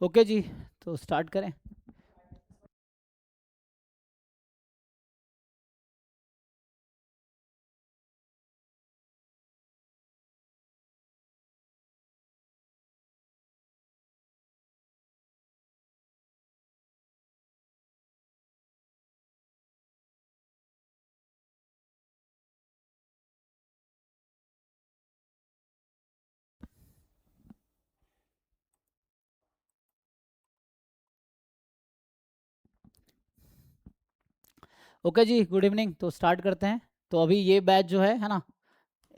Okay जी, तो start करें। Okay जी, good evening. तो स्टार्ट करते हैं। तो अभी ये बैच जो है ना,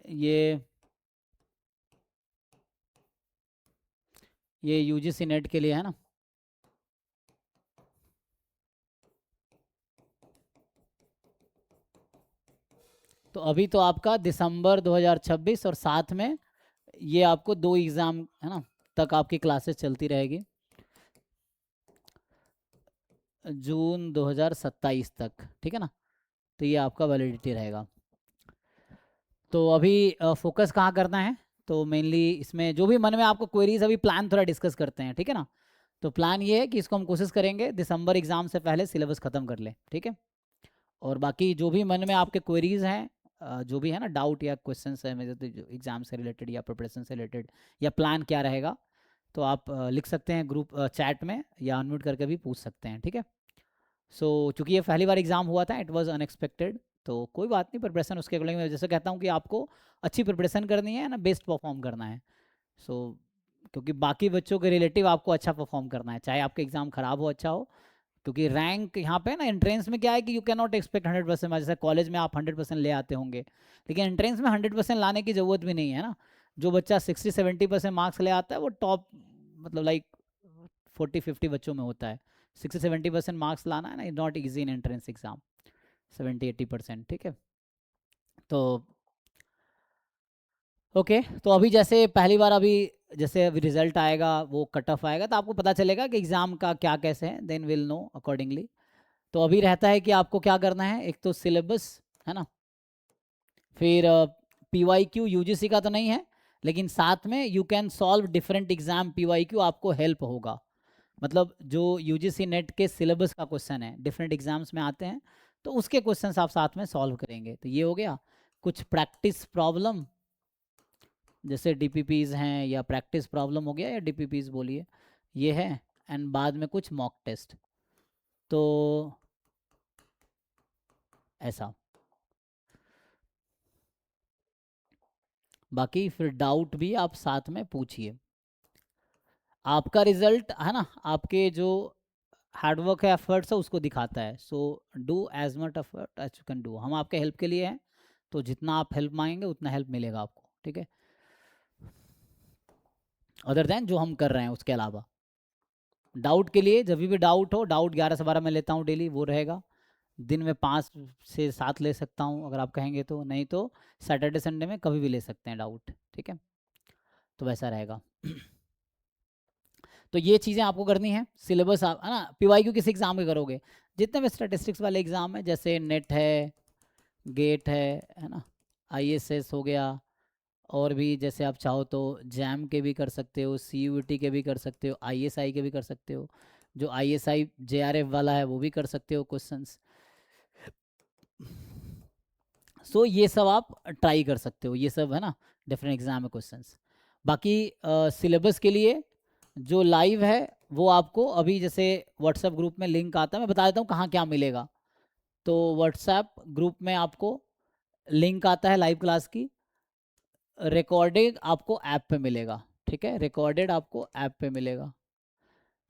ये ये यूजीसी नेट के लिए है ना। तो अभी तो आपका दिसंबर 2026 और साथ में ये आपको 2 एग्ज़ाम है ना तक आपकी क्लासेस चलती रहेगी, जून 2027 तक, ठीक है ना। तो ये आपका वैलिडिटी रहेगा। तो अभी फोकस कहाँ करना है, तो मेनली इसमें जो भी मन में आपको क्वेरीज, अभी प्लान थोड़ा डिस्कस करते हैं, ठीक है ना। तो प्लान ये है कि इसको हम कोशिश करेंगे दिसंबर एग्ज़ाम से पहले सिलेबस ख़त्म कर लें, ठीक है। और बाकी जो भी मन में आपके क्वेरीज हैं, जो भी है ना डाउट या क्वेश्चंस है मेरे, तो एग्ज़ाम से रिलेटेड या प्रिपरेशन से रिलेटेड या प्लान क्या रहेगा, तो आप लिख सकते हैं ग्रुप चैट में या अनम्यूट करके भी पूछ सकते हैं, ठीक है। सो चूंकि ये पहली बार एग्ज़ाम हुआ था, इट वाज अनएक्सपेक्टेड, तो कोई बात नहीं, प्रिपरेशन उसके अकॉर्डिंग मैं जैसे कहता हूँ कि आपको अच्छी प्रिपरेशन करनी है ना, बेस्ट परफॉर्म करना है। सो क्योंकि बाकी बच्चों के रिलेटिव आपको अच्छा परफॉर्म करना है, चाहे आपका एग्ज़ाम ख़राब हो अच्छा हो। क्योंकि रैंक यहाँ पे ना एंट्रेंस में क्या है कि यू कैन नॉट एक्सपेक्ट 100%। जैसे कॉलेज में आप 100% ले आते होंगे, लेकिन एंट्रेंस में 100% लाने की ज़रूरत भी नहीं है ना। जो बच्चा 60-70% मार्क्स ले आता है वो टॉप, मतलब लाइक 40-50 बच्चों में होता है। 60-70% मार्क्स लाना है ना, not easy in entrance exam, 70-80%, ठीक है। तो ओके, तो अभी जैसे पहली बार, अभी जैसे अभी रिजल्ट आएगा, वो कट ऑफ आएगा, तो आपको पता चलेगा कि एग्ज़ाम का क्या कैसे है, देन विल नो अकॉर्डिंगली। तो अभी रहता है कि आपको क्या करना है, एक तो सिलेबस है ना, फिर PYQ यूजीसी का तो नहीं है, लेकिन साथ में you can solve different exam PYQ, आपको हेल्प होगा। मतलब जो यूजीसी नेट के सिलेबस का क्वेश्चन है, डिफरेंट एग्जाम्स में आते हैं, तो उसके क्वेश्चंस आप साथ में सॉल्व करेंगे। तो ये हो गया कुछ प्रैक्टिस प्रॉब्लम, जैसे डीपीपीज हैं, या प्रैक्टिस प्रॉब्लम हो गया, या डीपीपीज बोलिए, ये है। एंड बाद में कुछ मॉक टेस्ट, तो ऐसा। बाकी फिर डाउट भी आप साथ में पूछिए। आपका रिजल्ट है ना, आपके जो हार्डवर्क है, एफर्ट्स है, उसको दिखाता है। So do as much effort as you can do. हम आपके हेल्प के लिए हैं, तो जितना आप हेल्प मांगेंगे उतना हेल्प मिलेगा आपको, ठीक है। अदर देन जो हम कर रहे हैं उसके अलावा, डाउट के लिए जब भी डाउट हो, डाउट 11 से 12 मैं लेता हूँ डेली, वो रहेगा। दिन में 5 से 7 ले सकता हूँ अगर आप कहेंगे तो, नहीं तो सैटरडे संडे में कभी भी ले सकते हैं डाउट, ठीक है। तो वैसा रहेगा। तो ये चीज़ें आपको करनी है। सिलेबस आप है ना, PYQ किस एग्ज़ाम में करोगे, जितने भी स्टैटिस्टिक्स वाले एग्ज़ाम है, जैसे नेट है, गेट है ना, ISS हो गया, और भी जैसे आप चाहो तो जैम के भी कर सकते हो, CUET के भी कर सकते हो, ISI के भी कर सकते हो। जो ISI JRF वाला है वो भी कर सकते हो क्वेश्चंस। सो ये सब आप ट्राई कर सकते हो, ये सब है ना डिफरेंट एग्जाम में क्वेश्चंस। बाकी सिलेबस के लिए जो लाइव है, वो आपको अभी जैसे व्हाट्सएप ग्रुप में लिंक आता है, मैं बता देता हूँ कहाँ क्या मिलेगा। तो व्हाट्सएप ग्रुप में आपको लिंक आता है लाइव क्लास की, रिकॉर्डेड आपको ऐप पे मिलेगा, ठीक है, रिकॉर्डेड आपको ऐप पे मिलेगा।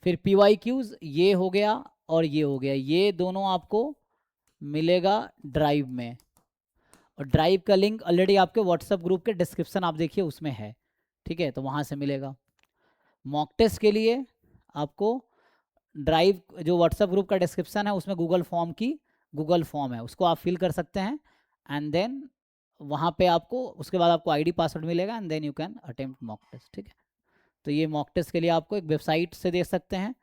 फिर PYQs ये हो गया, और ये हो गया, ये दोनों आपको मिलेगा ड्राइव में। और ड्राइव का लिंक ऑलरेडी आपके व्हाट्सएप ग्रुप के डिस्क्रिप्शन आप देखिए उसमें है, ठीक है, तो वहाँ से मिलेगा। मॉक टेस्ट के लिए आपको ड्राइव, जो व्हाट्सएप ग्रुप का डिस्क्रिप्शन है उसमें गूगल फॉर्म है, उसको आप फिल कर सकते हैं। एंड देन वहाँ पे आपको उसके बाद आपको ID पासवर्ड मिलेगा, and then you can attempt mock test, ठीक है। तो ये मॉक टेस्ट के लिए आपको एक वेबसाइट से दे सकते हैं,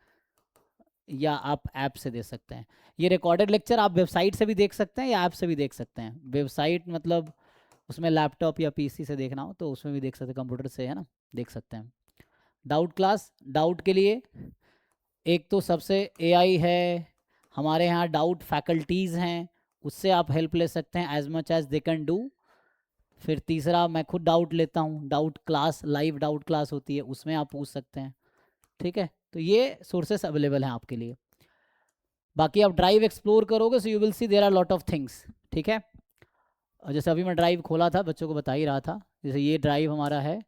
या आप ऐप से दे सकते हैं। ये रिकॉर्डेड लेक्चर आप वेबसाइट से भी देख सकते हैं या ऐप से भी देख सकते हैं। वेबसाइट मतलब उसमें लैपटॉप या PC से देखना हो तो उसमें भी देख सकते हैं, कंप्यूटर से है ना देख सकते हैं। डाउट क्लास, डाउट के लिए एक तो सबसे एआई है, हमारे यहाँ डाउट फैकल्टीज़ हैं, उससे आप हेल्प ले सकते हैं as much as they can do. फिर तीसरा मैं खुद डाउट लेता हूँ, doubt class, live doubt class होती है, उसमें आप पूछ सकते हैं। ठीक है, तो ये सोर्सेस अवेलेबल हैं आपके लिए। बाकी आप ड्राइव एक्सप्लोर करोगे so you will see there are lot of things. ठीक है, और जैसे अभी मैं ड्राइव खोला था, बच्चों को बता ही रहा था, जैसे ये ड्राइव हमारा है,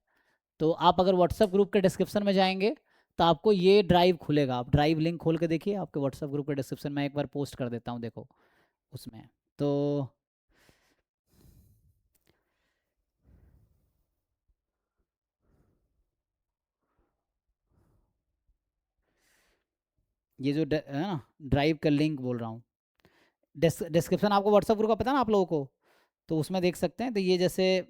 तो आप अगर व्हाट्सएप ग्रुप के डिस्क्रिप्शन में जाएंगे तो आपको ये ड्राइव खुलेगा। आप ड्राइव लिंक खोल के देखिए, आपके व्हाट्सएप ग्रुप के डिस्क्रिप्शन में एक बार पोस्ट कर देता हूँ, देखो उसमें। तो ये जो है ना ड्राइव का लिंक बोल रहा हूँ, डिस्क्रिप्शन आपको व्हाट्सएप ग्रुप का पता है ना आप लोगों को, तो उसमें देख सकते हैं। तो ये जैसे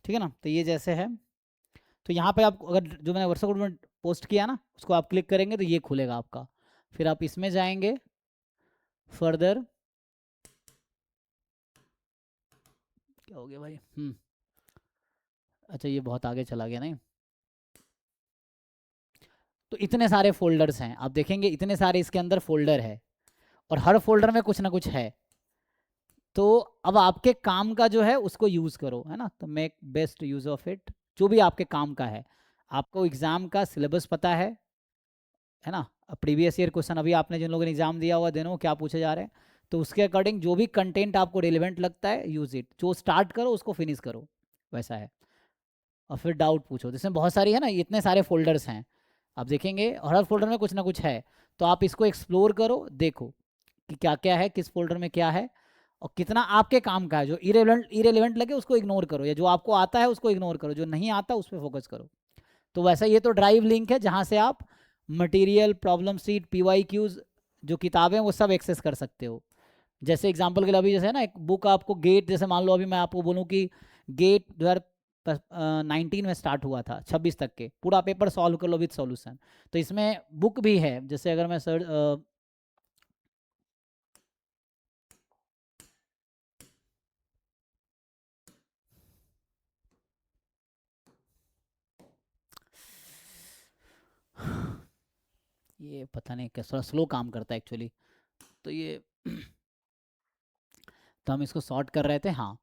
ठीक है ना, तो ये जैसे है, तो यहाँ पे आप अगर जो मैंने व्हाट्सएप ग्रुप में पोस्ट किया ना उसको आप क्लिक करेंगे तो ये खुलेगा आपका। फिर आप इसमें जाएंगे फर्दर, क्या हो गया भाई, अच्छा ये बहुत आगे चला गया नहीं। तो इतने सारे फोल्डर्स हैं, आप देखेंगे इतने सारे इसके अंदर फोल्डर है, और हर फोल्डर में कुछ ना कुछ है। तो अब आपके काम का जो है उसको यूज करो, है ना, तो make best use of it, जो भी आपके काम का है। आपको एग्जाम का सिलेबस पता है ना, प्रीवियस ईयर क्वेश्चन अभी आपने जिन लोगों ने एग्जाम दिया हुआ देनो क्या पूछे जा रहे हैं, तो उसके अकॉर्डिंग जो भी कंटेंट आपको रिलेवेंट लगता है यूज इट, जो स्टार्ट करो उसको फिनिश करो, वैसा है। और फिर डाउट पूछो, जिसमें बहुत सारी है ना, इतने सारे फोल्डर्स हैं, आप देखेंगे और हर फोल्डर में कुछ ना कुछ है। तो आप इसको एक्सप्लोर करो, देखो कि क्या क्या है, किस फोल्डर में क्या है, और कितना आपके काम का है। जो इरेलेवेंट इरेलेवेंट लगे उसको इग्नोर करो, या जो आपको आता है उसको इग्नोर करो, जो नहीं आता उस पर फोकस करो। तो वैसा ये तो ड्राइव लिंक है जहाँ से आप material, problem sheet, PY Qs, जो किताबें वो सब एक्सेस कर सकते हो। जैसे एग्जांपल के लिए अभी जैसे है ना एक बुक आपको गेट, जैसे मान लो अभी मैं आपको बोलूँ कि गेट 2019 में स्टार्ट हुआ था, 26 तक के पूरा पेपर सॉल्व कर लो विद सॉल्यूशन, तो इसमें बुक भी है। जैसे अगर मैं सर ये पता नहीं कैसा स्लो काम करता है एक्चुअली, तो ये तो हम इसको सॉर्ट कर रहे थे। हाँ,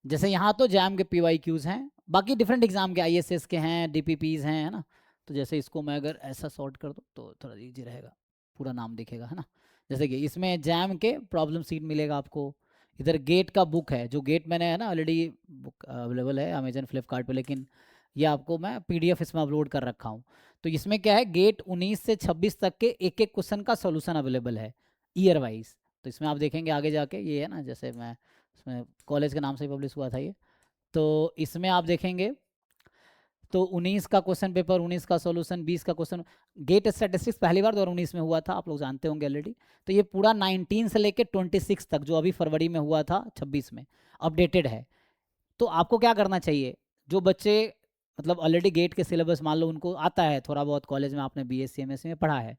जैसे यहाँ तो जैम के पी क्यूज़ हैं, बाकी डिफरेंट एग्जाम के ISS के हैं, DPPs हैं, है ना। तो जैसे इसको मैं अगर ऐसा सॉर्ट कर दूँ तो थोड़ा इजी रहेगा, पूरा नाम दिखेगा, है ना। जैसे कि इसमें जैम के प्रॉब्लम सीट मिलेगा आपको, इधर गेट का बुक है, जो गेट मैंने है ना ऑलरेडी बुक अवेलेबल है अमेजन फ्लिपकार्ट पे, लेकिन ये आपको मैं PDF इसमें अपलोड कर रखा हूँ। तो इसमें क्या है, गेट 19 से 26 तक के एक एक क्वेश्चन का सोल्यूशन अवेलेबल है ईयर वाइज। तो इसमें आप देखेंगे आगे जाके, ये है ना, जैसे मैं इसमें कॉलेज के नाम से पब्लिश हुआ था ये, तो इसमें आप देखेंगे तो 19 का क्वेश्चन पेपर, 19 का सॉल्यूशन, 20 का क्वेश्चन, गेट स्टैटिस्टिक्स पहली बार 2019 में हुआ था, आप लोग जानते होंगे ऑलरेडी। तो ये पूरा 19 से लेके 26 तक, जो अभी फरवरी में हुआ था 26 में, अपडेटेड है। तो आपको क्या करना चाहिए, जो बच्चे मतलब ऑलरेडी गेट के सिलेबस मान लो उनको आता है थोड़ा बहुत, कॉलेज में आपने BSc MSc में पढ़ा है,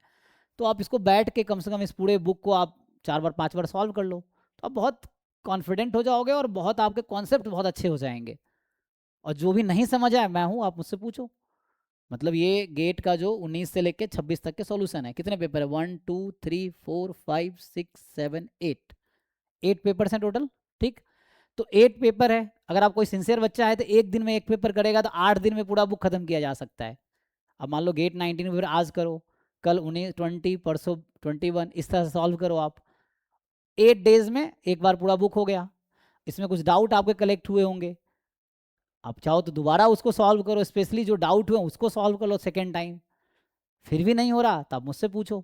तो आप इसको बैठ के कम से कम इस पूरे बुक को आप 4 बार 5 बार सॉल्व कर लो, तो आप बहुत कॉन्फिडेंट हो जाओगे और बहुत आपके कॉन्सेप्ट बहुत अच्छे हो जाएंगे। और जो भी नहीं समझ आए मैं हूँ, आप मुझसे पूछो। मतलब ये गेट का जो 19 से लेके 26 तक के सॉल्यूशन है, कितने पेपर है, 1 2 3 4 5 6 7 8, 8 पेपर्स हैं टोटल। ठीक, तो 8 पेपर है, अगर आप कोई सिंसियर बच्चा है तो एक दिन में एक पेपर करेगा तो 8 दिन में पूरा बुक खत्म किया जा सकता है। अब मान लो गेट 19 पेपर आज करो, कल 19 20, परसों 21, इस तरह से सॉल्व करो आप, 8 डेज में एक बार पूरा बुक हो गया। इसमें कुछ डाउट आपके कलेक्ट हुए होंगे, आप चाहो तो दोबारा उसको सॉल्व करो, स्पेशली जो डाउट हुए उसको सॉल्व कर लो सेकेंड टाइम। फिर भी नहीं हो रहा तो आप मुझसे पूछो,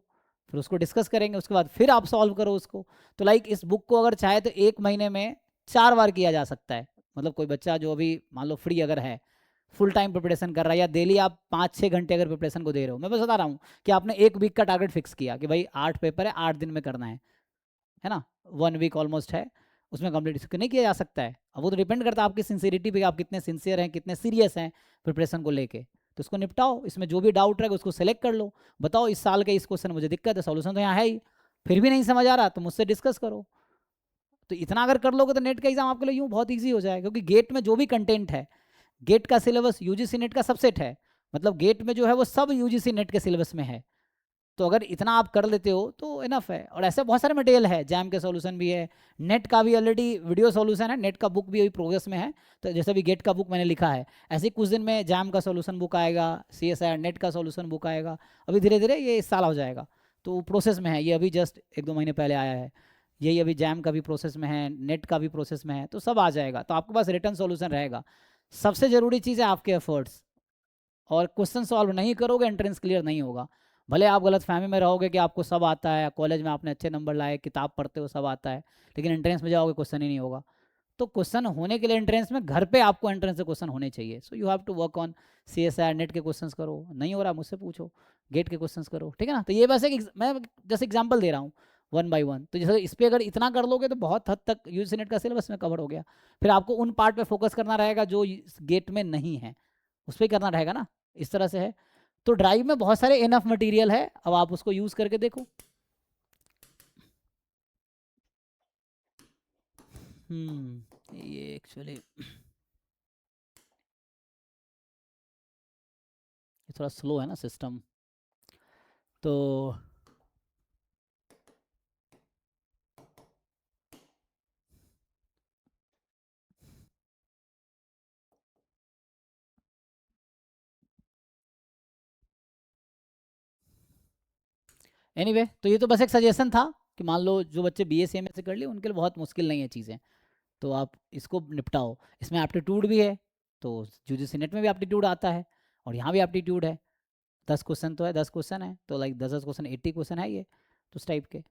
फिर उसको डिस्कस करेंगे, उसके बाद फिर आप सॉल्व करो उसको। तो लाइक इस बुक को अगर चाहे तो 1 महीने में 4 बार किया जा सकता है। मतलब कोई बच्चा जो अभी मान लो फ्री अगर है, फुल टाइम प्रिपरेशन कर रहा है, या डेली आप 5-6 घंटे अगर प्रिपरेशन को दे रहे हो, मैं बस बता रहा हूँ कि आपने 1 वीक का टारगेट फिक्स किया कि भाई 8 पेपर है, 8 दिन में करना है ना, 1 वीक ऑलमोस्ट है, उसमें कंप्लीट नहीं किया जा सकता है। अब वो तो डिपेंड करता है आपकी सिंसियरिटी पे, आप कितने सिंसियर हैं, कितने सीरियस हैं प्रिपरेशन को लेके। तो उसको निपटाओ, इसमें जो भी डाउट रहेगा उसको सेलेक्ट कर लो, बताओ इस साल के इस क्वेश्चन मुझे दिक्कत है, सॉल्यूशन तो यहाँ है ही, फिर भी नहीं समझ आ रहा तो मुझसे डिस्कस करो। तो इतना अगर कर लोगे तो नेट का एग्जाम आपके लिए यूँ बहुत ईजी हो जाएगा, क्योंकि गेट में जो भी कंटेंट है, गेट का सिलेबस यूजीसी नेट का सबसेट है, मतलब गेट में जो है वो सब यूजीसी नेट के सिलेबस में है। तो अगर इतना आप कर लेते हो तो इनफ है। और ऐसे बहुत सारे मटेरियल है, जैम के सॉल्यूशन भी है, नेट का भी ऑलरेडी वीडियो सॉल्यूशन है, नेट का बुक भी अभी प्रोग्रेस में है। तो जैसे भी गेट का बुक मैंने लिखा है, ऐसे ही कुछ दिन में जैम का सॉल्यूशन बुक आएगा, CSIR नेट का सॉल्यूशन बुक आएगा। अभी धीरे धीरे ये इस साल हो जाएगा, तो प्रोसेस में है, ये अभी जस्ट 1-2 महीने पहले आया है। यही अभी जैम का भी प्रोसेस में है, नेट का भी प्रोसेस में है, तो सब आ जाएगा, तो आपके पास रिटर्न सॉल्यूशन रहेगा। सबसे ज़रूरी चीज़ है आपके एफर्ट्स, और क्वेश्चन सॉल्व नहीं करोगे एंट्रेंस क्लियर नहीं होगा। भले आप गलत फहमी में रहोगे कि आपको सब आता है, कॉलेज में आपने अच्छे नंबर लाए, किताब पढ़ते हो सब आता है, लेकिन एंट्रेंस में जाओगे क्वेश्चन ही नहीं होगा। तो क्वेश्चन होने के लिए एंट्रेंस में, घर पे आपको एंट्रेंस से क्वेश्चन होने चाहिए। So you have to work on CSIR NET के क्वेश्चन करो, नहीं हो रहा मुझसे पूछो, गेट के क्वेश्चन करो, ठीक है ना। तो ये बस एक मैं जैसे एग्जाम्पल दे रहा हूँ 1 बाई 1। तो जैसे इस पर अगर इतना कर लोगे तो बहुत हद तक यूजीसी नेट का सिलेबस में कवर हो गया। फिर आपको उन पार्ट पे फोकस करना रहेगा जो गेट में नहीं है, उस पर करना रहेगा ना, इस तरह से है। तो ड्राइव में बहुत सारे इनफ मटेरियल है, अब आप उसको यूज करके देखो। ये एक्चुअली ये थोड़ा स्लो है ना सिस्टम, तो एनीवे तो ये तो बस एक सजेशन था कि मान लो जो बच्चे BA CMA से कर लिए उनके लिए बहुत मुश्किल नहीं है चीज़ें, तो आप इसको निपटाओ। इसमें एप्टीट्यूड भी है, तो यूजीसी नेट में भी एप्टीट्यूड आता है, और यहाँ भी एप्टीट्यूड है। 10 क्वेश्चन तो है, 10 क्वेश्चन है, तो लाइक 10 क्वेश्चन 80 क्वेश्चन है ये, तो उस टाइप के।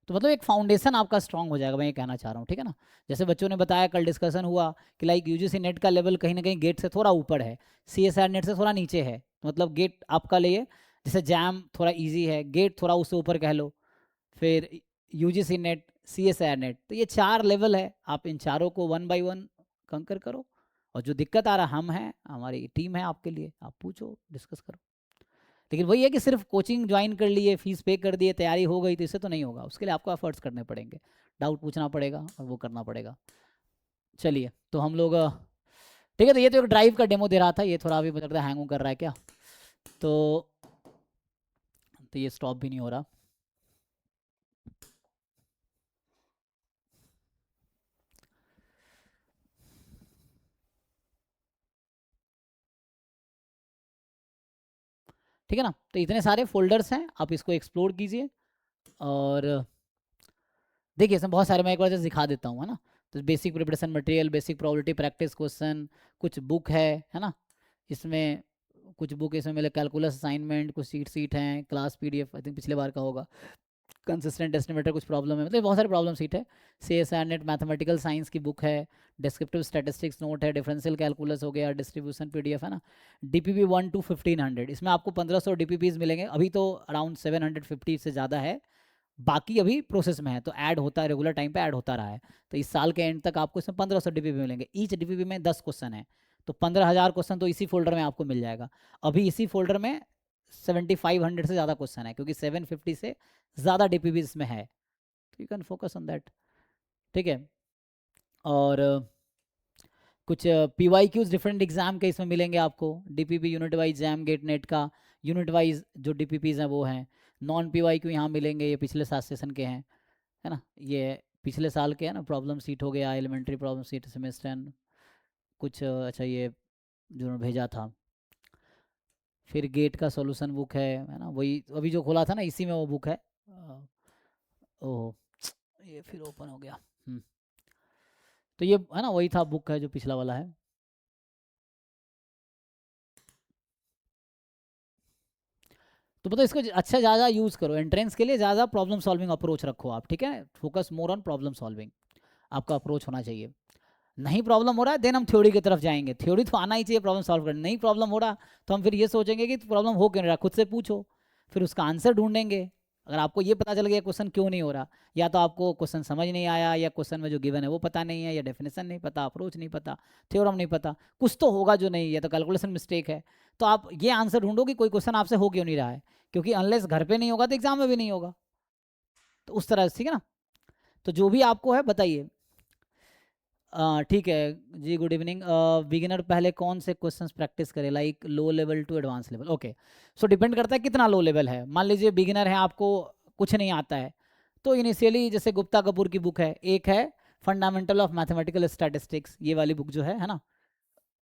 तो मतलब एक फाउंडेशन आपका स्ट्रांग हो जाएगा, मैं ये कहना चाह रहा हूँ, ठीक है ना। जैसे बच्चों ने बताया, कल डिस्कशन हुआ कि लाइक यूजीसी नेट का लेवल कहीं ना कहीं गेट से थोड़ा ऊपर है, CSIR नेट से थोड़ा नीचे है, तो मतलब गेट आपका लिए, जैसे जैम थोड़ा इजी है, गेट थोड़ा उससे ऊपर कह लो, फिर UGC नेट, CSIR नेट, तो ये 4 लेवल है। आप इन चारों को 1 बाई 1 कंकर करो, और जो दिक्कत आ रहा हम हैं, हमारी टीम है आपके लिए, आप पूछो, डिस्कस करो। लेकिन वही है कि सिर्फ कोचिंग ज्वाइन कर लिए, फीस पे कर दिए, तैयारी हो गई, तो इससे तो नहीं होगा, उसके लिए आपको एफर्ट्स करने पड़ेंगे, डाउट पूछना पड़ेगा और वो करना पड़ेगा। चलिए तो हम लोग ठीक है। तो ये तो एक ड्राइव का डेमो दे रहा था, ये थोड़ा अभी मुझे लगता है हैंग कर रहा है क्या, तो ये स्टॉप भी नहीं हो रहा। ठीक है ना। तो इतने सारे फोल्डर्स हैं, आप इसको एक्सप्लोर कीजिए, और देखिए इसमें बहुत सारे, मैं एक बार जैसे दिखा देता हूँ, है ना। तो basic preparation material, basic probability practice question, कुछ बुक है ना। इसमें कुछ बुक इसमें मिले, कैलकुलस असाइनमेंट, कुछ सीट हैं, क्लास PDF आई थिंक पिछले बार का होगा, कंसिस्टेंट एस्टिमेटर कुछ प्रॉब्लम है, मतलब बहुत सारे प्रॉब्लम सीट है। CSIR नेट मैथमेटिकल साइंस की बुक है, डिस्क्रिप्टिव स्टैटिस्टिक्स नोट है, डिफरेंशियल कैलकुलस हो गया, डिस्ट्रीब्यूशन PDF है ना। DPP 1 to 1500, इसमें आपको 1500 DPPs मिलेंगे, अभी तो अराउंड 750 से ज़्यादा है, बाकी अभी प्रोसेस में है, तो ऐड होता है, रेगुलर टाइम पे ऐड होता रहा है। तो इस साल के एंड तक आपको इसमें 1500 DPP मिलेंगे, ईच DPP में 10 क्वेश्चन है, तो 15,000 क्वेश्चन तो इसी फोल्डर में आपको मिल जाएगा। अभी इसी फोल्डर में 7500 से ज़्यादा क्वेश्चन है, क्योंकि 750 से ज़्यादा DPP इसमें है, तो you can focus on that, ठीक है। और कुछ PYQs डिफरेंट एग्जाम के इसमें मिलेंगे आपको, DPP unit wise JAM GATE NET का, यूनिट वाइज जो DPPs हैं वो हैं। नॉन PYQ यहाँ मिलेंगे, ये पिछले 7 सेशन के हैं, है ना। ये पिछले साल के है ना, प्रॉब्लम सीट हो गया, एलिमेंट्री प्रॉब्लम सीट सेमेस्टर कुछ, अच्छा ये जो उन्होंने भेजा था। फिर गेट का सॉल्यूशन बुक है ना, वही अभी जो खोला था ना, इसी में वो बुक है। ओह, ये फिर ओपन हो गया। तो ये है ना, वही था बुक है जो पिछला वाला है। तो मतलब इसको अच्छा ज़्यादा यूज़ करो, एंट्रेंस के लिए ज़्यादा प्रॉब्लम सॉल्विंग अप्रोच रखो आप, ठीक है, focus more on problem solving आपका अप्रोच होना चाहिए। नहीं प्रॉब्लम हो रहा है देन हम थ्योरी की तरफ जाएंगे, थ्योरी तो आना ही चाहिए प्रॉब्लम सॉल्व करने। नहीं प्रॉब्लम हो रहा तो हम फिर ये सोचेंगे कि प्रॉब्लम हो क्यों नहीं रहा, खुद से पूछो, फिर उसका आंसर ढूंढेंगे। अगर आपको ये पता चल गया क्वेश्चन क्यों नहीं हो रहा, या तो आपको क्वेश्चन समझ नहीं आया, या क्वेश्चन में जो गिवन है वो पता नहीं है, या डेफिनेशन नहीं पता, अप्रोच नहीं पता, थ्योरम नहीं पता, कुछ तो होगा जो नहीं, या तो कैलकुलेशन मिस्टेक है, तो आप ये आंसर ढूंढो कि कोई क्वेश्चन आपसे हो क्यों नहीं रहा है, क्योंकि अनलेस घर पे नहीं होगा तो एग्जाम में भी नहीं होगा। तो उस तरह से, ठीक है ना। तो जो भी आपको है बताइए। ठीक है जी, गुड इवनिंग। बिगिनर पहले कौन से क्वेश्चंस प्रैक्टिस करे, like low level to advance level? Okay, so depend करता है कितना लो लेवल है। मान लीजिए बिगिनर है, आपको कुछ नहीं आता है, तो इनिशियली जैसे गुप्ता कपूर की बुक है, एक है फंडामेंटल ऑफ मैथमेटिकल स्टैटिस्टिक्स, ये वाली बुक जो है ना,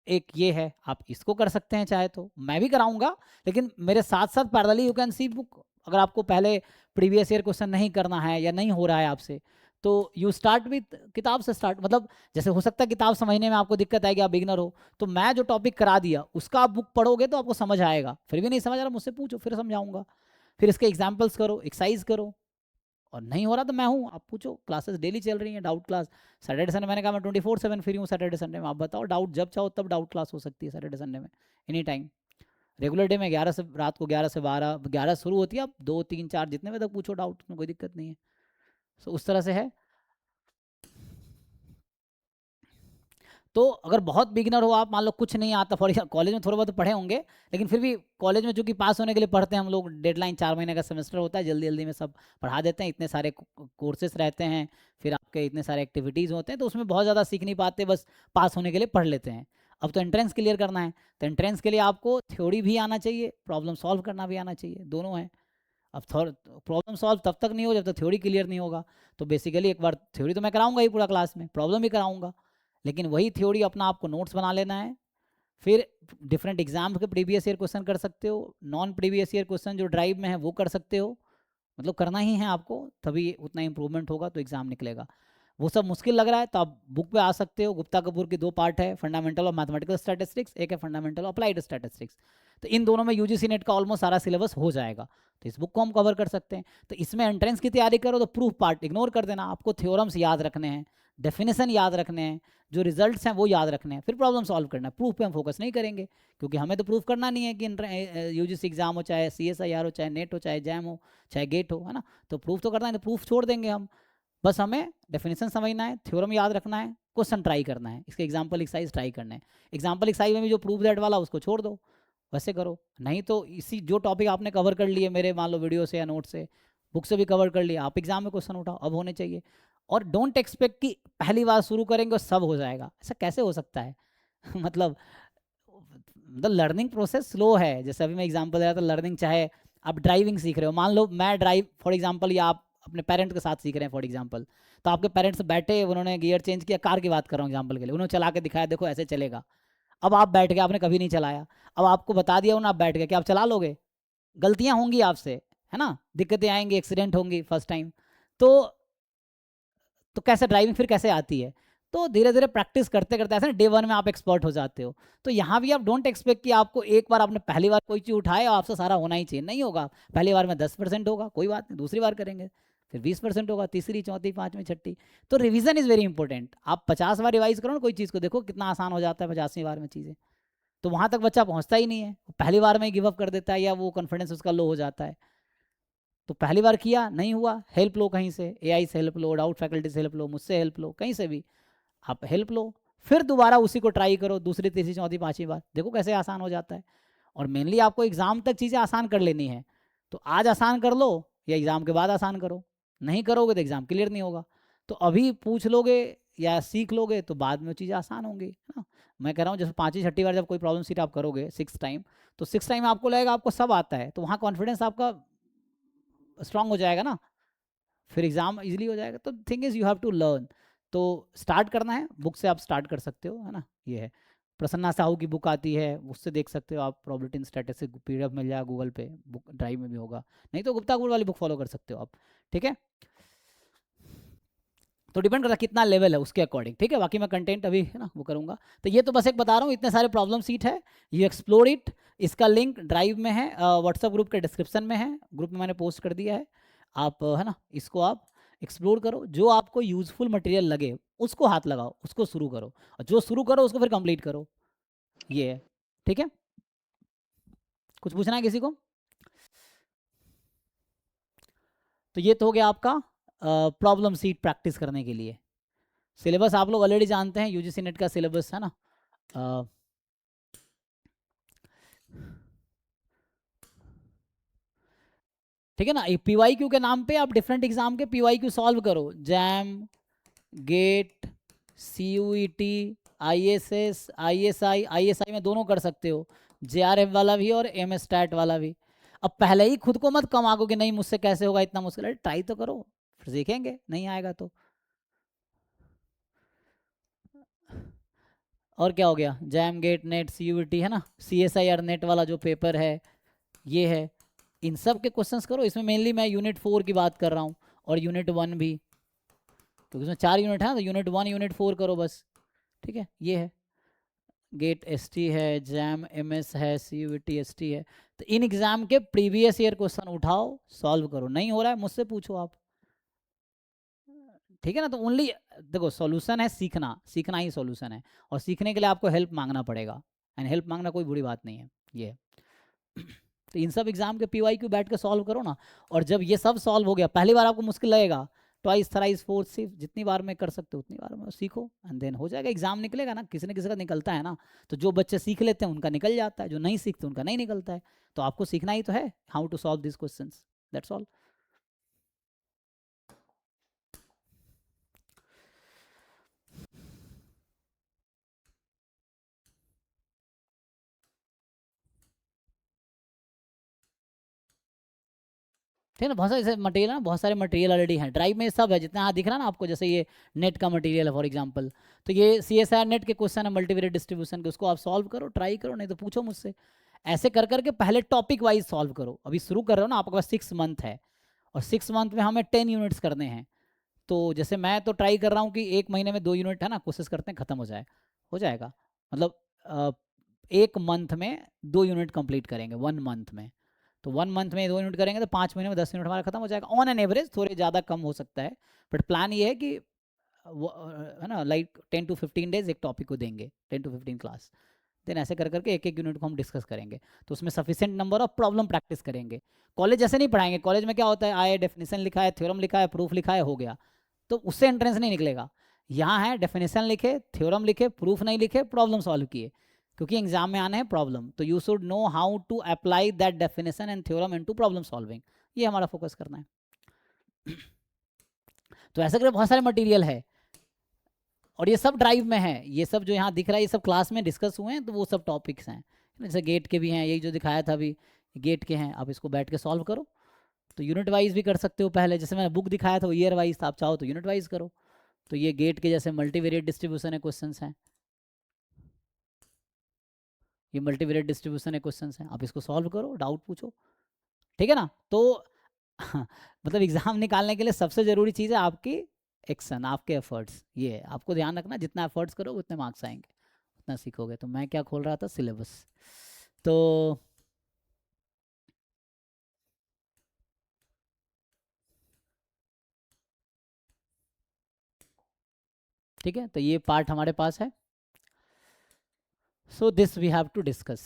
एक ये है, आप इसको कर सकते हैं, चाहे तो मैं भी कराऊंगा, लेकिन मेरे साथ साथ parallelly you can C book. अगर आपको पहले प्रीवियस ईयर क्वेश्चन नहीं करना है या नहीं हो रहा है आपसे, तो यू स्टार्ट विथ किताब से स्टार्ट। मतलब जैसे हो सकता है किताब समझने में आपको दिक्कत आएगी, आप बिगनर हो, तो मैं जो टॉपिक करा दिया उसका आप बुक पढ़ोगे तो आपको समझ आएगा। फिर भी नहीं समझ आ रहा मुझसे पूछो, फिर समझाऊंगा, फिर इसके एग्जाम्पल्स करो, एक्सरसाइज करो, और नहीं हो रहा तो मैं हूँ, आप पूछो। क्लासेस डेली चल रही हैं, डाउट क्लास सैटरडे संडे, मैंने कहा मैं 24/7 फ्री हूँ सैटरडे संडे में, आप बताओ, डाउट जब चाहो तब डाउट क्लास हो सकती है सैटरडे संडे में, एनी टाइम। रेगुलर डे में 11 से रात को 11 से 12, 11 शुरू होती है, आप 2 3 4 जितने बजे तक पूछो डाउट में, कोई दिक्कत नहीं है। सो उस तरह से है। तो अगर बहुत बिगिनर हो आप, मान लो कुछ नहीं आता, फॉर कॉलेज में थोड़ा बहुत पढ़े होंगे, लेकिन फिर भी कॉलेज में चूंकि पास होने के लिए पढ़ते हैं हम लोग, डेडलाइन 4 महीने का सेमेस्टर होता है, जल्दी जल्दी में सब पढ़ा देते हैं, इतने सारे कोर्सेज रहते हैं, फिर आपके इतने सारे एक्टिविटीज़ होते हैं, तो उसमें बहुत ज़्यादा सीख नहीं पाते, बस पास होने के लिए पढ़ लेते हैं। अब तो एंट्रेंस क्लियर करना है, तो एंट्रेंस के लिए आपको थ्योरी भी आना चाहिए, प्रॉब्लम सॉल्व करना भी आना चाहिए, दोनों है। अब प्रॉब्लम सॉल्व तब तक नहीं हो जब तक थ्योरी क्लियर नहीं होगा। तो बेसिकली एक बार थ्योरी तो मैं कराऊंगा ही पूरा क्लास में, प्रॉब्लम भी कराऊंगा, लेकिन वही थ्योरी अपना आपको नोट्स बना लेना है। फिर डिफरेंट एग्जाम के प्रीवियस ईयर क्वेश्चन कर सकते हो, नॉन प्रीवियस ईयर क्वेश्चन जो ड्राइव में है वो कर सकते हो, मतलब करना ही है आपको, तभी उतना इंप्रूवमेंट होगा तो एग्जाम निकलेगा। वो सब मुश्किल लग रहा है तो आप बुक पे आ सकते हो। गुप्ता कपूर की 2 पार्ट है, फंडामेंटल ऑफ मैथमेटिकल स्टैटिस्टिक्स, एक है फंडामेंटल अप्लाइड स्टैटिस्टिक्स। तो इन दोनों में यूजीसी नेट का ऑलमोस्ट सारा सिलेबस हो जाएगा, तो इस बुक को हम कवर कर सकते हैं। तो इसमें एंट्रेंस की तैयारी करो तो प्रूफ पार्ट इग्नोर कर देना, आपको थ्योरम्स याद रखने हैं, डेफिनेशन याद रखने हैं, जो रिजल्ट्स हैं वो याद रखने हैं, फिर प्रॉब्लम सॉल्व करना है। प्रूफ पे हम फोकस नहीं करेंगे, क्योंकि हमें तो प्रूफ करना नहीं है कि यूजीसी एग्जाम हो, चाहे CSIR हो, चाहे नेट हो, चाहे जैम हो, चाहे गेट हो, है ना। तो प्रूफ तो करना है, तो प्रूफ छोड़ देंगे हम, बस हमें डेफिनेशन समझना है, थ्योरम याद रखना है, क्वेश्चन ट्राई करना है, इसके एग्जाम्पल एक्सरसाइज ट्राई करना है। एग्जाम्पल एक्सरसाइज में भी जो प्रूफ दैट वाला उसको छोड़ दो, वैसे करो। नहीं तो इसी जो टॉपिक आपने कवर कर लिए मेरे मान लो वीडियो से या नोट से, बुक से भी कवर कर लिया, आप एग्जाम में क्वेश्चन उठाओ, अब होने चाहिए। और डोंट एक्सपेक्ट कि पहली बार शुरू करेंगे और सब हो जाएगा, ऐसा कैसे हो सकता है मतलब लर्निंग प्रोसेस स्लो है। जैसे अभी मैं एग्जांपल दे रहा था, लर्निंग, चाहे आप ड्राइविंग सीख रहे हो, मान लो मैं ड्राइव फॉर एग्जांपल, या आप अपने पेरेंट्स के साथ सीख रहे हैं फॉर एग्जांपल, तो आपके पेरेंट्स बैठे, उन्होंने गियर चेंज किया, कार की बात कर रहा हूँ एग्जांपल के लिए, उन्होंने चला के दिखाया, देखो ऐसे चलेगा। अब आप बैठ गए, आपने कभी नहीं चलाया, अब आपको बता दिया उन्होंने, आप बैठ गए, क्या आप चला लोगे? गलतियां होंगी आपसे, है ना, दिक्कतें आएंगी, एक्सीडेंट होंगी फर्स्ट टाइम, तो कैसे ड्राइविंग फिर कैसे आती है? तो धीरे धीरे प्रैक्टिस करते करते, ऐसे डे 1 में आप एक्सपर्ट हो जाते हो। तो यहाँ भी आप डोंट एक्सपेक्ट कि आपको एक बार आपने पहली बार कोई चीज़ उठाए और आपसे सारा होना ही चाहिए, नहीं होगा। पहली बार में 10% होगा, कोई बात नहीं, दूसरी बार करेंगे फिर 20% होगा, तीसरी, चौथी, पाँचवीं, छठी। तो रिवीजन इज़ वेरी इंपॉर्टेंट। आप 50 बार रिवाइज करो ना कोई चीज़ को, देखो कितना आसान हो जाता है 50वीं बार में चीज़ें। तो वहाँ तक बच्चा पहुँचता ही नहीं है, पहली बार में ही गिव अप कर देता है, या वो कॉन्फिडेंस उसका लो हो जाता है। तो पहली बार किया नहीं हुआ, हेल्प लो कहीं से, AI से हेल्प लो, डाउट फैकल्टी से हेल्प लो, मुझसे हेल्प लो, कहीं से भी आप हेल्प लो, फिर दोबारा उसी को ट्राई करो, दूसरी, तीसरी, चौथी, पांचवी बार, देखो कैसे आसान हो जाता है। और मेनली आपको एग्जाम तक चीज़ें आसान कर लेनी है, तो आज आसान कर लो या एग्जाम के बाद आसान करो, नहीं करोगे तो एग्जाम क्लियर नहीं होगा। तो अभी पूछ लोगे या सीख लोगे तो बाद में चीज़ें आसान होंगी, है ना। मैं कह रहा हूँ जैसे 5वीं 6ठी बार जब कोई प्रॉब्लम सीट आप करोगे 6 टाइम, तो 6 टाइम आपको लगेगा आपको सब आता है, तो वहाँ कॉन्फिडेंस आपका स्ट्रांग हो जाएगा ना, फिर एग्जाम इजीली हो जाएगा। तो thing is you have to learn. तो स्टार्ट करना है, बुक से आप स्टार्ट कर सकते हो, है ना। ये है, प्रसन्ना साहू की बुक आती है, उससे देख सकते हो आप, प्रोबेबिलिटी इन स्टैटिस्टिक्स PDF मिल जाएगा गूगल पे, बुक ड्राइव में भी होगा, नहीं तो गुप्ता गुड़ वाली बुक फॉलो कर सकते हो आप, ठीक है। तो डिपेंड करता है कितना लेवल है उसके अकॉर्डिंग, ठीक है। बाकी मैं कंटेंट अभी है ना वो करूँगा। तो ये तो बस एक बता रहा हूँ, इतने सारे प्रॉब्लम सीट है, यू एक्सप्लोर इट। इसका लिंक ड्राइव में है, व्हाट्सएप ग्रुप के डिस्क्रिप्शन में है, ग्रुप में मैंने पोस्ट कर दिया है। आप है ना इसको आप एक्सप्लोर करो, जो आपको यूजफुल मटेरियल लगे उसको हाथ लगाओ, उसको शुरू करो, और जो शुरू करो उसको फिर कंप्लीट करो, ये है, ठीक है। कुछ पूछना है किसी को? तो ये तो हो गया आपका प्रॉब्लम सीट प्रैक्टिस करने के लिए। सिलेबस आप लोग ऑलरेडी जानते हैं, यूजीसी नेट का सिलेबस है ना। ठीक है ना, पीवाईक्यू के नाम पे आप डिफरेंट एग्जाम के पीवाईक्यू सॉल्व करो, JAM, GATE, CUET, ISS, ISI, ISI में दोनों कर सकते हो, जेआरएफ वाला भी और एमएस स्टैट वाला भी। अब पहले ही खुद को मत कम आगो कि नहीं मुझसे कैसे होगा, इतना मुश्किल है, ट्राई तो करो, फिर देखेंगे नहीं आएगा तो। और क्या हो गया, जैम, गेट, नेट, सीयूईटी है ना, सीएसआईआर नेट वाला जो पेपर है ये है, इन सब के क्वेश्चंस करो। इसमें मेनली मैं यूनिट 4 की बात कर रहा हूँ, और यूनिट 1 भी, क्योंकि उसमें 4 यूनिट है, तो यूनिट 1 यूनिट 4 करो बस, ठीक है। ये है गेट एसटी है, जैम एमएस है, सीयूईटी एसटी है। तो इन एग्जाम के प्रीवियस ईयर क्वेश्चन उठाओ, सॉल्व करो, नहीं हो रहा है मुझसे पूछो आप, ठीक है ना। तो ओनली देखो सॉल्यूशन है सीखना, सीखना ही सॉल्यूशन है, और सीखने के लिए आपको हेल्प मांगना पड़ेगा, एंड हेल्प मांगना कोई बुरी बात नहीं है ये। तो इन सब एग्जाम के पीवाईक्यू बैठ के सॉल्व करो ना, और जब ये सब सॉल्व हो गया, पहली बार आपको मुश्किल लगेगा, ट्वाइस, थराइस, फोर्थ, सिर्फ जितनी बार में कर सकते हो उतनी बार में सीखो, एंड देन हो जाएगा। एग्जाम निकलेगा ना, किसी न किसी का निकलता है ना, तो जो बच्चे सीख लेते हैं उनका निकल जाता है, जो नहीं सीखते उनका नहीं निकलता है। तो आपको सीखना ही तो है how to solve this question, that's all. ठीक है ना, बहुत सारे मटेरियल है ना, बहुत सारे मटेरियल ऑलरेडी हैं ड्राइव में, सब है जितना यहाँ दिख रहा है ना आपको, जैसे ये नेट का मटेरियल है फॉर एग्जांपल, तो ये सीएसआर नेट के क्वेश्चन है मल्टीवेरिएट डिस्ट्रीब्यूशन के, उसको आप सॉल्व करो, ट्राई करो, नहीं तो पूछो मुझसे। ऐसे कर करके पहले टॉपिक वाइज सॉल्व करो। अभी शुरू कर रहे हो ना, आपके पास 6 मंथ है, और 6 मंथ में हमें 10 यूनिट्स करने हैं। तो जैसे मैं तो ट्राई कर रहा हूँ कि 1 महीने में 2 यूनिट है ना, कोशिश करते हैं खत्म हो जाए, हो जाएगा, मतलब 1 मंथ में 2 यूनिट कंप्लीट करेंगे 1 मंथ में। तो 1 मंथ में 2 यूनिट करेंगे तो 5 महीने में 10 यूनिट हमारा खत्म हो जाएगा ऑन एन एवरेज, थोड़े ज़्यादा कम हो सकता है, बट प्लान ये है कि है ना लाइक 10 to 15 डेज एक टॉपिक को देंगे, 10 to 15 क्लास, देन ऐसे कर करके एक एक यूनिट को हम डिस्कस करेंगे। तो उसमें sufficient number of problem practice करेंगे। कॉलेज ऐसे नहीं पढ़ाएंगे, कॉलेज में क्या होता है, आए डेफिनेशन लिखा है, थ्योरम लिखा है, प्रूफ लिखा है, हो गया, तो उससे एंट्रेंस नहीं निकलेगा। यहाँ है डेफिनेशन लिखे, थ्योरम लिखे, प्रूफ नहीं लिखे, प्रॉब्लम सॉल्व किए, क्योंकि एग्जाम में आना है प्रॉब्लम, तो you should know how to apply that definition and theorem into problem solving, ये हमारा फोकस करना है। तो ऐसे करके बहुत सारे मटेरियल है, और ये सब ड्राइव में है, ये सब जो यहाँ दिख रहा है ये सब क्लास में डिस्कस हुए हैं, तो वो सब टॉपिक्स हैं, जैसे गेट के भी हैं, यही जो दिखाया था अभी गेट के हैं, आप इसको बैठ के सॉल्व करो। तो यूनिट वाइज भी कर सकते हो, पहले जैसे मैंने बुक दिखाया था वो ईयर वाइज था, आप चाहो तो यूनिट वाइज करो। तो ये गेट के जैसे मल्टीवेरिएट डिस्ट्रीब्यूशन है क्वेश्चन हैं, ये मल्टीवेरिएट डिस्ट्रीब्यूशन है क्वेश्चन हैं, आप इसको सॉल्व करो, डाउट पूछो, ठीक है ना। तो मतलब एग्जाम निकालने के लिए सबसे ज़रूरी चीज़ है आपकी एक्शन, आपके एफर्ट्स, ये है आपको ध्यान रखना, जितना एफर्ट्स करोगे उतने मार्क्स आएंगे, उतना सीखोगे। तो मैं क्या खोल रहा था, सिलेबस। तो ठीक है, तो ये पार्ट हमारे पास है, so this we have to discuss.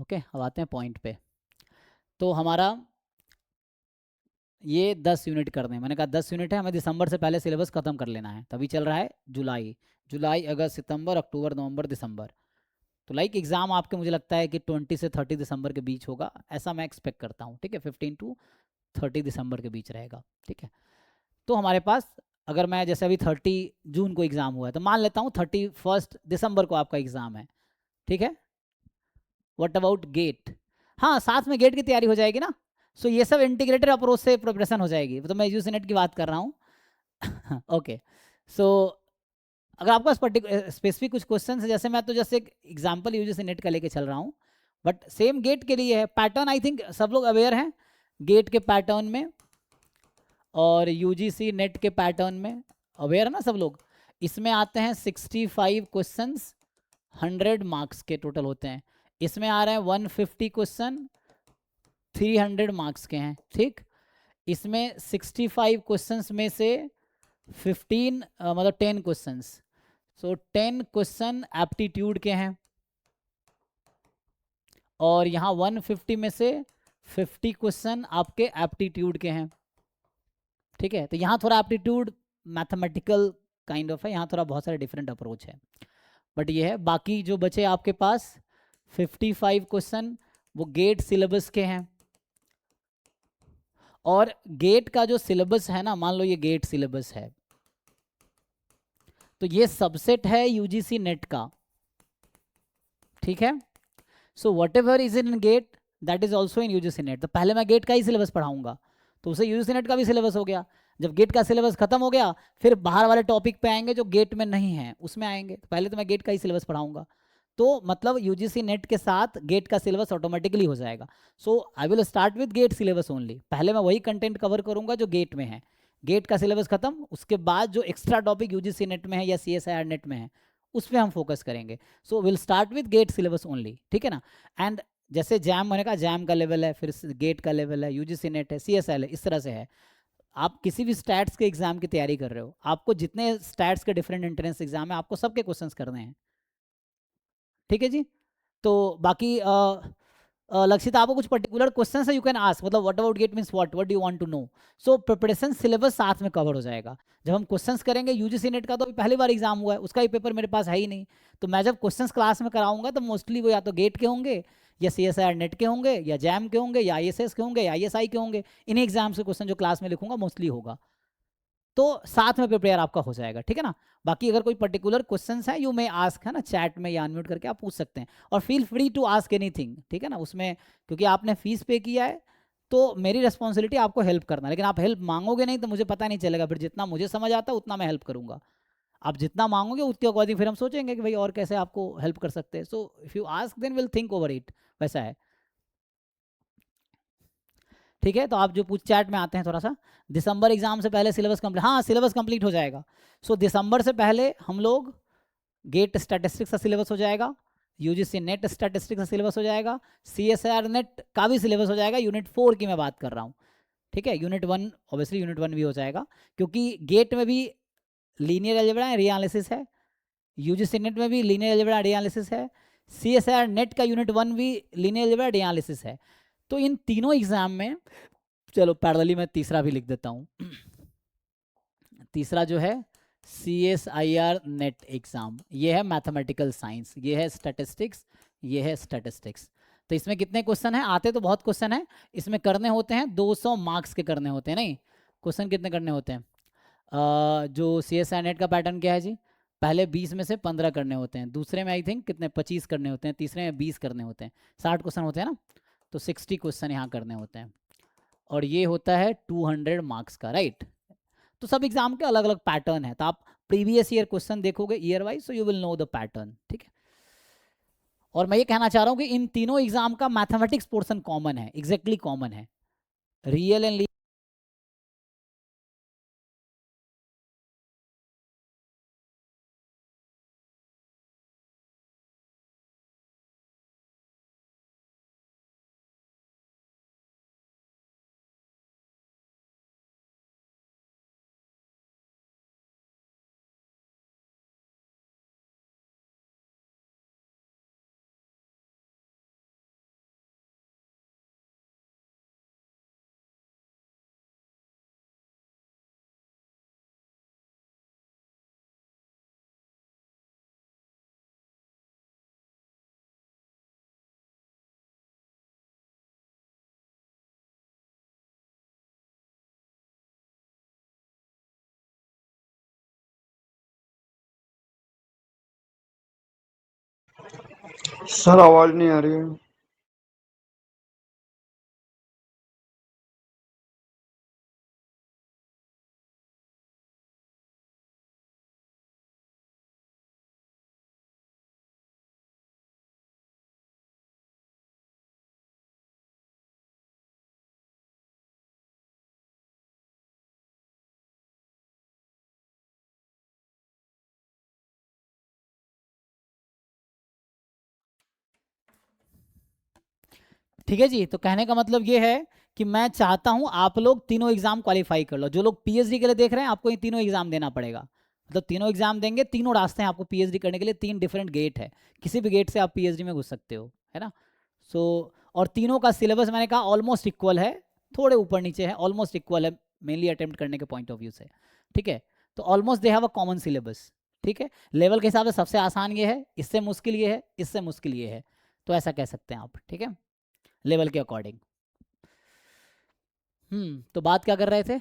Okay, अब आते हैं पॉइंट पे। तो हमारा ये 10 यूनिट करने हैं, मैंने कहा 10 यूनिट है, हमें दिसंबर से पहले सिलेबस खत्म कर लेना है, तभी चल रहा है जुलाई, जुलाई, अगस्त, सितंबर, अक्टूबर, नवंबर, दिसंबर। तो लाइक एग्ज़ाम आपके मुझे लगता है कि 20 से 30 दिसंबर के बीच होगा, ऐसा मैं एक्सपेक्ट करता हूँ, ठीक है, 15 to 30 दिसंबर के बीच रहेगा, ठीक है। तो हमारे पास, अगर मैं जैसे अभी 30 जून को एग्ज़ाम हुआ है, तो मान लेता हूँ 31 दिसंबर को आपका एग्ज़ाम है, ठीक है। व्हाट अबाउट गेट, हाँ साथ में गेट की तैयारी हो जाएगी ना, सो ये सब इंटीग्रेटेड अप्रोच से प्रिपरेशन हो जाएगी, तो मैं यूसी नेट की बात कर रहा हूँ। ओके, सो अगर आपके पास स्पेसिफिक कुछ क्वेश्चन है, जैसे मैं तो जैसे एक एग्जाम्पल यूजीसी नेट का लेके चल रहा हूँ, बट सेम गेट के लिए है पैटर्न, आई थिंक सब लोग अवेयर हैं गेट के पैटर्न में और यूजीसी नेट के पैटर्न में, अवेयर है ना सब लोग। इसमें आते हैं 65 क्वेश्चंस, 100 मार्क्स के टोटल होते हैं। इसमें आ रहे हैं 150 क्वेश्चन, 300 मार्क्स के हैं, ठीक। इसमें 65 क्वेश्चंस में से 15 मतलब 10 क्वेश्चंस, सो 10 क्वेश्चन एप्टीट्यूड के हैं, और यहाँ 150 में से 50 क्वेश्चन आपके एप्टीट्यूड के हैं, ठीक है। तो यहाँ थोड़ा एप्टीट्यूड मैथमेटिकल काइंड ऑफ है, यहाँ थोड़ा बहुत सारे डिफरेंट अप्रोच है, बट ये है। बाकी जो बचे आपके पास 55 क्वेश्चन वो गेट सिलेबस के हैं। और गेट का जो सिलेबस है ना, मान लो ये गेट सिलेबस है, तो ये सबसेट है यूजीसी नेट का, ठीक है। So what ever is in get that is also in UGC NET. तो पहले मैं गेट का ही सिलेबस पढ़ाऊंगा, तो उसे यूजीसी नेट का भी सिलेबस हो गया। जब गेट का सिलेबस खत्म हो गया, फिर बाहर वाले टॉपिक पे आएंगे जो गेट में नहीं है, उसमें आएंगे। तो पहले तो मैं गेट का ही सिलेबस पढ़ाऊंगा, तो मतलब यूजीसी नेट के साथ गेट का सिलेबस ऑटोमेटिकली हो जाएगा। So I will start with GATE syllabus only. पहले मैं वही कंटेंट कवर करूंगा जो गेट में है, गेट का सिलेबस खत्म, उसके बाद जो एक्स्ट्रा टॉपिक यूजीसी नेट में है या सीएसआईआर नेट में है उस पर हम फोकस करेंगे। So will start with GATE syllabus only, ठीक है ना। एंड जैसे जैम मैंने कहा, जैम का लेवल है, फिर गेट का लेवल है, यूजीसी नेट है, सीएसएल है, इस तरह से है। आप किसी भी स्टैट्स के एग्जाम की तैयारी कर रहे हो, आपको जितने स्टैट्स के डिफरेंट एंट्रेंस एग्जाम है आपको सबके क्वेश्चंस करने हैं, ठीक है जी। तो बाकी लक्षित आपको कुछ पर्टिकुलर क्वेश्चन है यू कैन आस्क, मतलब what about GATE means what do you want to know. So preparation syllabus साथ में कवर हो जाएगा। जब हम क्वेश्चंस करेंगे यूजीसी नेट का, तो अभी पहली बार एग्जाम हुआ है, उसका ही पेपर मेरे पास है ही नहीं, तो मैं जब क्वेश्चंस क्लास में कराऊंगा तो मोस्टली वो या तो गेट के होंगे, या सीएसआईआर नेट के होंगे, या जैम के होंगे, या आईएसएस के होंगे, या आईएसआई के होंगे। इन्हीं एग्जाम्स के क्वेश्चन जो क्लास में लिखूंगा मोस्टली होगा, तो साथ में प्रिपेयर आपका हो जाएगा, ठीक है ना। बाकी अगर कोई पर्टिकुलर क्वेश्चंस है यू मे आस्क, है ना, चैट में या अनम्यूट करके आप पूछ सकते हैं, और feel free to ask anything, ठीक है ना। उसमें क्योंकि आपने फीस पे किया है, तो मेरी रिस्पॉन्सिबिलिटी आपको हेल्प करना, लेकिन आप हेल्प मांगोगे नहीं तो मुझे पता नहीं चलेगा। फिर जितना मुझे समझ आता है उतना मैं हेल्प करूंगा, आप जितना मांगोगे उतने अकॉर्डिंग फिर हम सोचेंगे कि भाई और कैसे आपको हेल्प कर सकते हैं। So if you ask then will think over it, वैसा है, ठीक है। तो आप जो पूछ चैट में आते हैं थोड़ा सा, दिसंबर एग्जाम से पहले सिलेबस कंप्लीट, हाँ सिलेबस कंप्लीट हो जाएगा। सो दिसंबर से पहले हम लोग गेट स्टैटिस्टिक्स का सिलेबस हो जाएगा, यूजीसी नेट स्टैटिस्टिक्स का सिलेबस हो जाएगा, सीएसआईआर नेट का भी सिलेबस हो जाएगा। यूनिट 4 की मैं बात कर रहा हूँ, ठीक है। यूनिट 1 ऑब्वियसली यूनिट 1 भी हो जाएगा, क्योंकि गेट में भी लीनियर अलजेब्रा रीएनालिसिस है, यूजीसी नेट में भी लीनियर अलजेब्रा रीएनालिसिस है, सीएसआईआर नेट का यूनिट 1 भी लीनियर अलजेब्रा रीएनालिसिस है। तो इन तीनों एग्जाम में, चलो पैरेलली मैं तीसरा भी लिख देता हूँ। तीसरा जो है CSIR नेट एग्जाम, ये है मैथमेटिकल साइंस, ये है स्टैटिस्टिक्स, ये है स्टैटिस्टिक्स। तो इसमें कितने क्वेश्चन हैं, आते तो बहुत क्वेश्चन है, इसमें करने होते हैं 200 मार्क्स के करने होते हैं। नहीं, क्वेश्चन कितने करने होते हैं, जो CSIR नेट का पैटर्न क्या है जी, पहले 20 में से 15 करने होते हैं, दूसरे में आई थिंक कितने 25 करने होते हैं, तीसरे में 20 करने होते हैं, 60 क्वेश्चन होते हैं ना, तो 60 क्वेश्चन यहाँ करने होते हैं, और ये होता है 200 मार्क्स का, राइट। तो सब एग्जाम के अलग अलग पैटर्न है, तो आप प्रीवियस ईयर क्वेश्चन देखोगे year wise, so you will know the pattern, ठीक है। और मैं ये कहना चाह रहा हूँ कि इन तीनों एग्जाम का मैथमेटिक्स पोर्शन कॉमन है, एग्जैक्टली कॉमन है, रियल एंड सर आवाज नहीं आ रही है। ठीक है जी। तो कहने का मतलब ये है कि मैं चाहता हूं आप लोग तीनों एग्जाम क्वालिफाई कर लो। जो लोग पीएचडी के लिए देख रहे हैं, आपको ये तीनों एग्जाम देना पड़ेगा। मतलब तीनों एग्जाम देंगे, तीनों रास्ते हैं आपको पीएचडी करने के लिए, 3 डिफरेंट गेट है, किसी भी गेट से आप पीएचडी में घुस सकते हो, है ना। सो और तीनों का सिलेबस मैंने कहा ऑलमोस्ट इक्वल है, थोड़े ऊपर नीचे है, ऑलमोस्ट इक्वल है मेनली अटेम्प्ट करने के पॉइंट ऑफ व्यू से, ठीक है। तो almost they have a common syllabus, ठीक है। लेवल के हिसाब से सबसे आसान ये है, इससे मुश्किल ये है, इससे मुश्किल ये है, तो ऐसा कह सकते हैं आप, ठीक है, लेवल के अकॉर्डिंग। तो बात क्या कर रहे थे।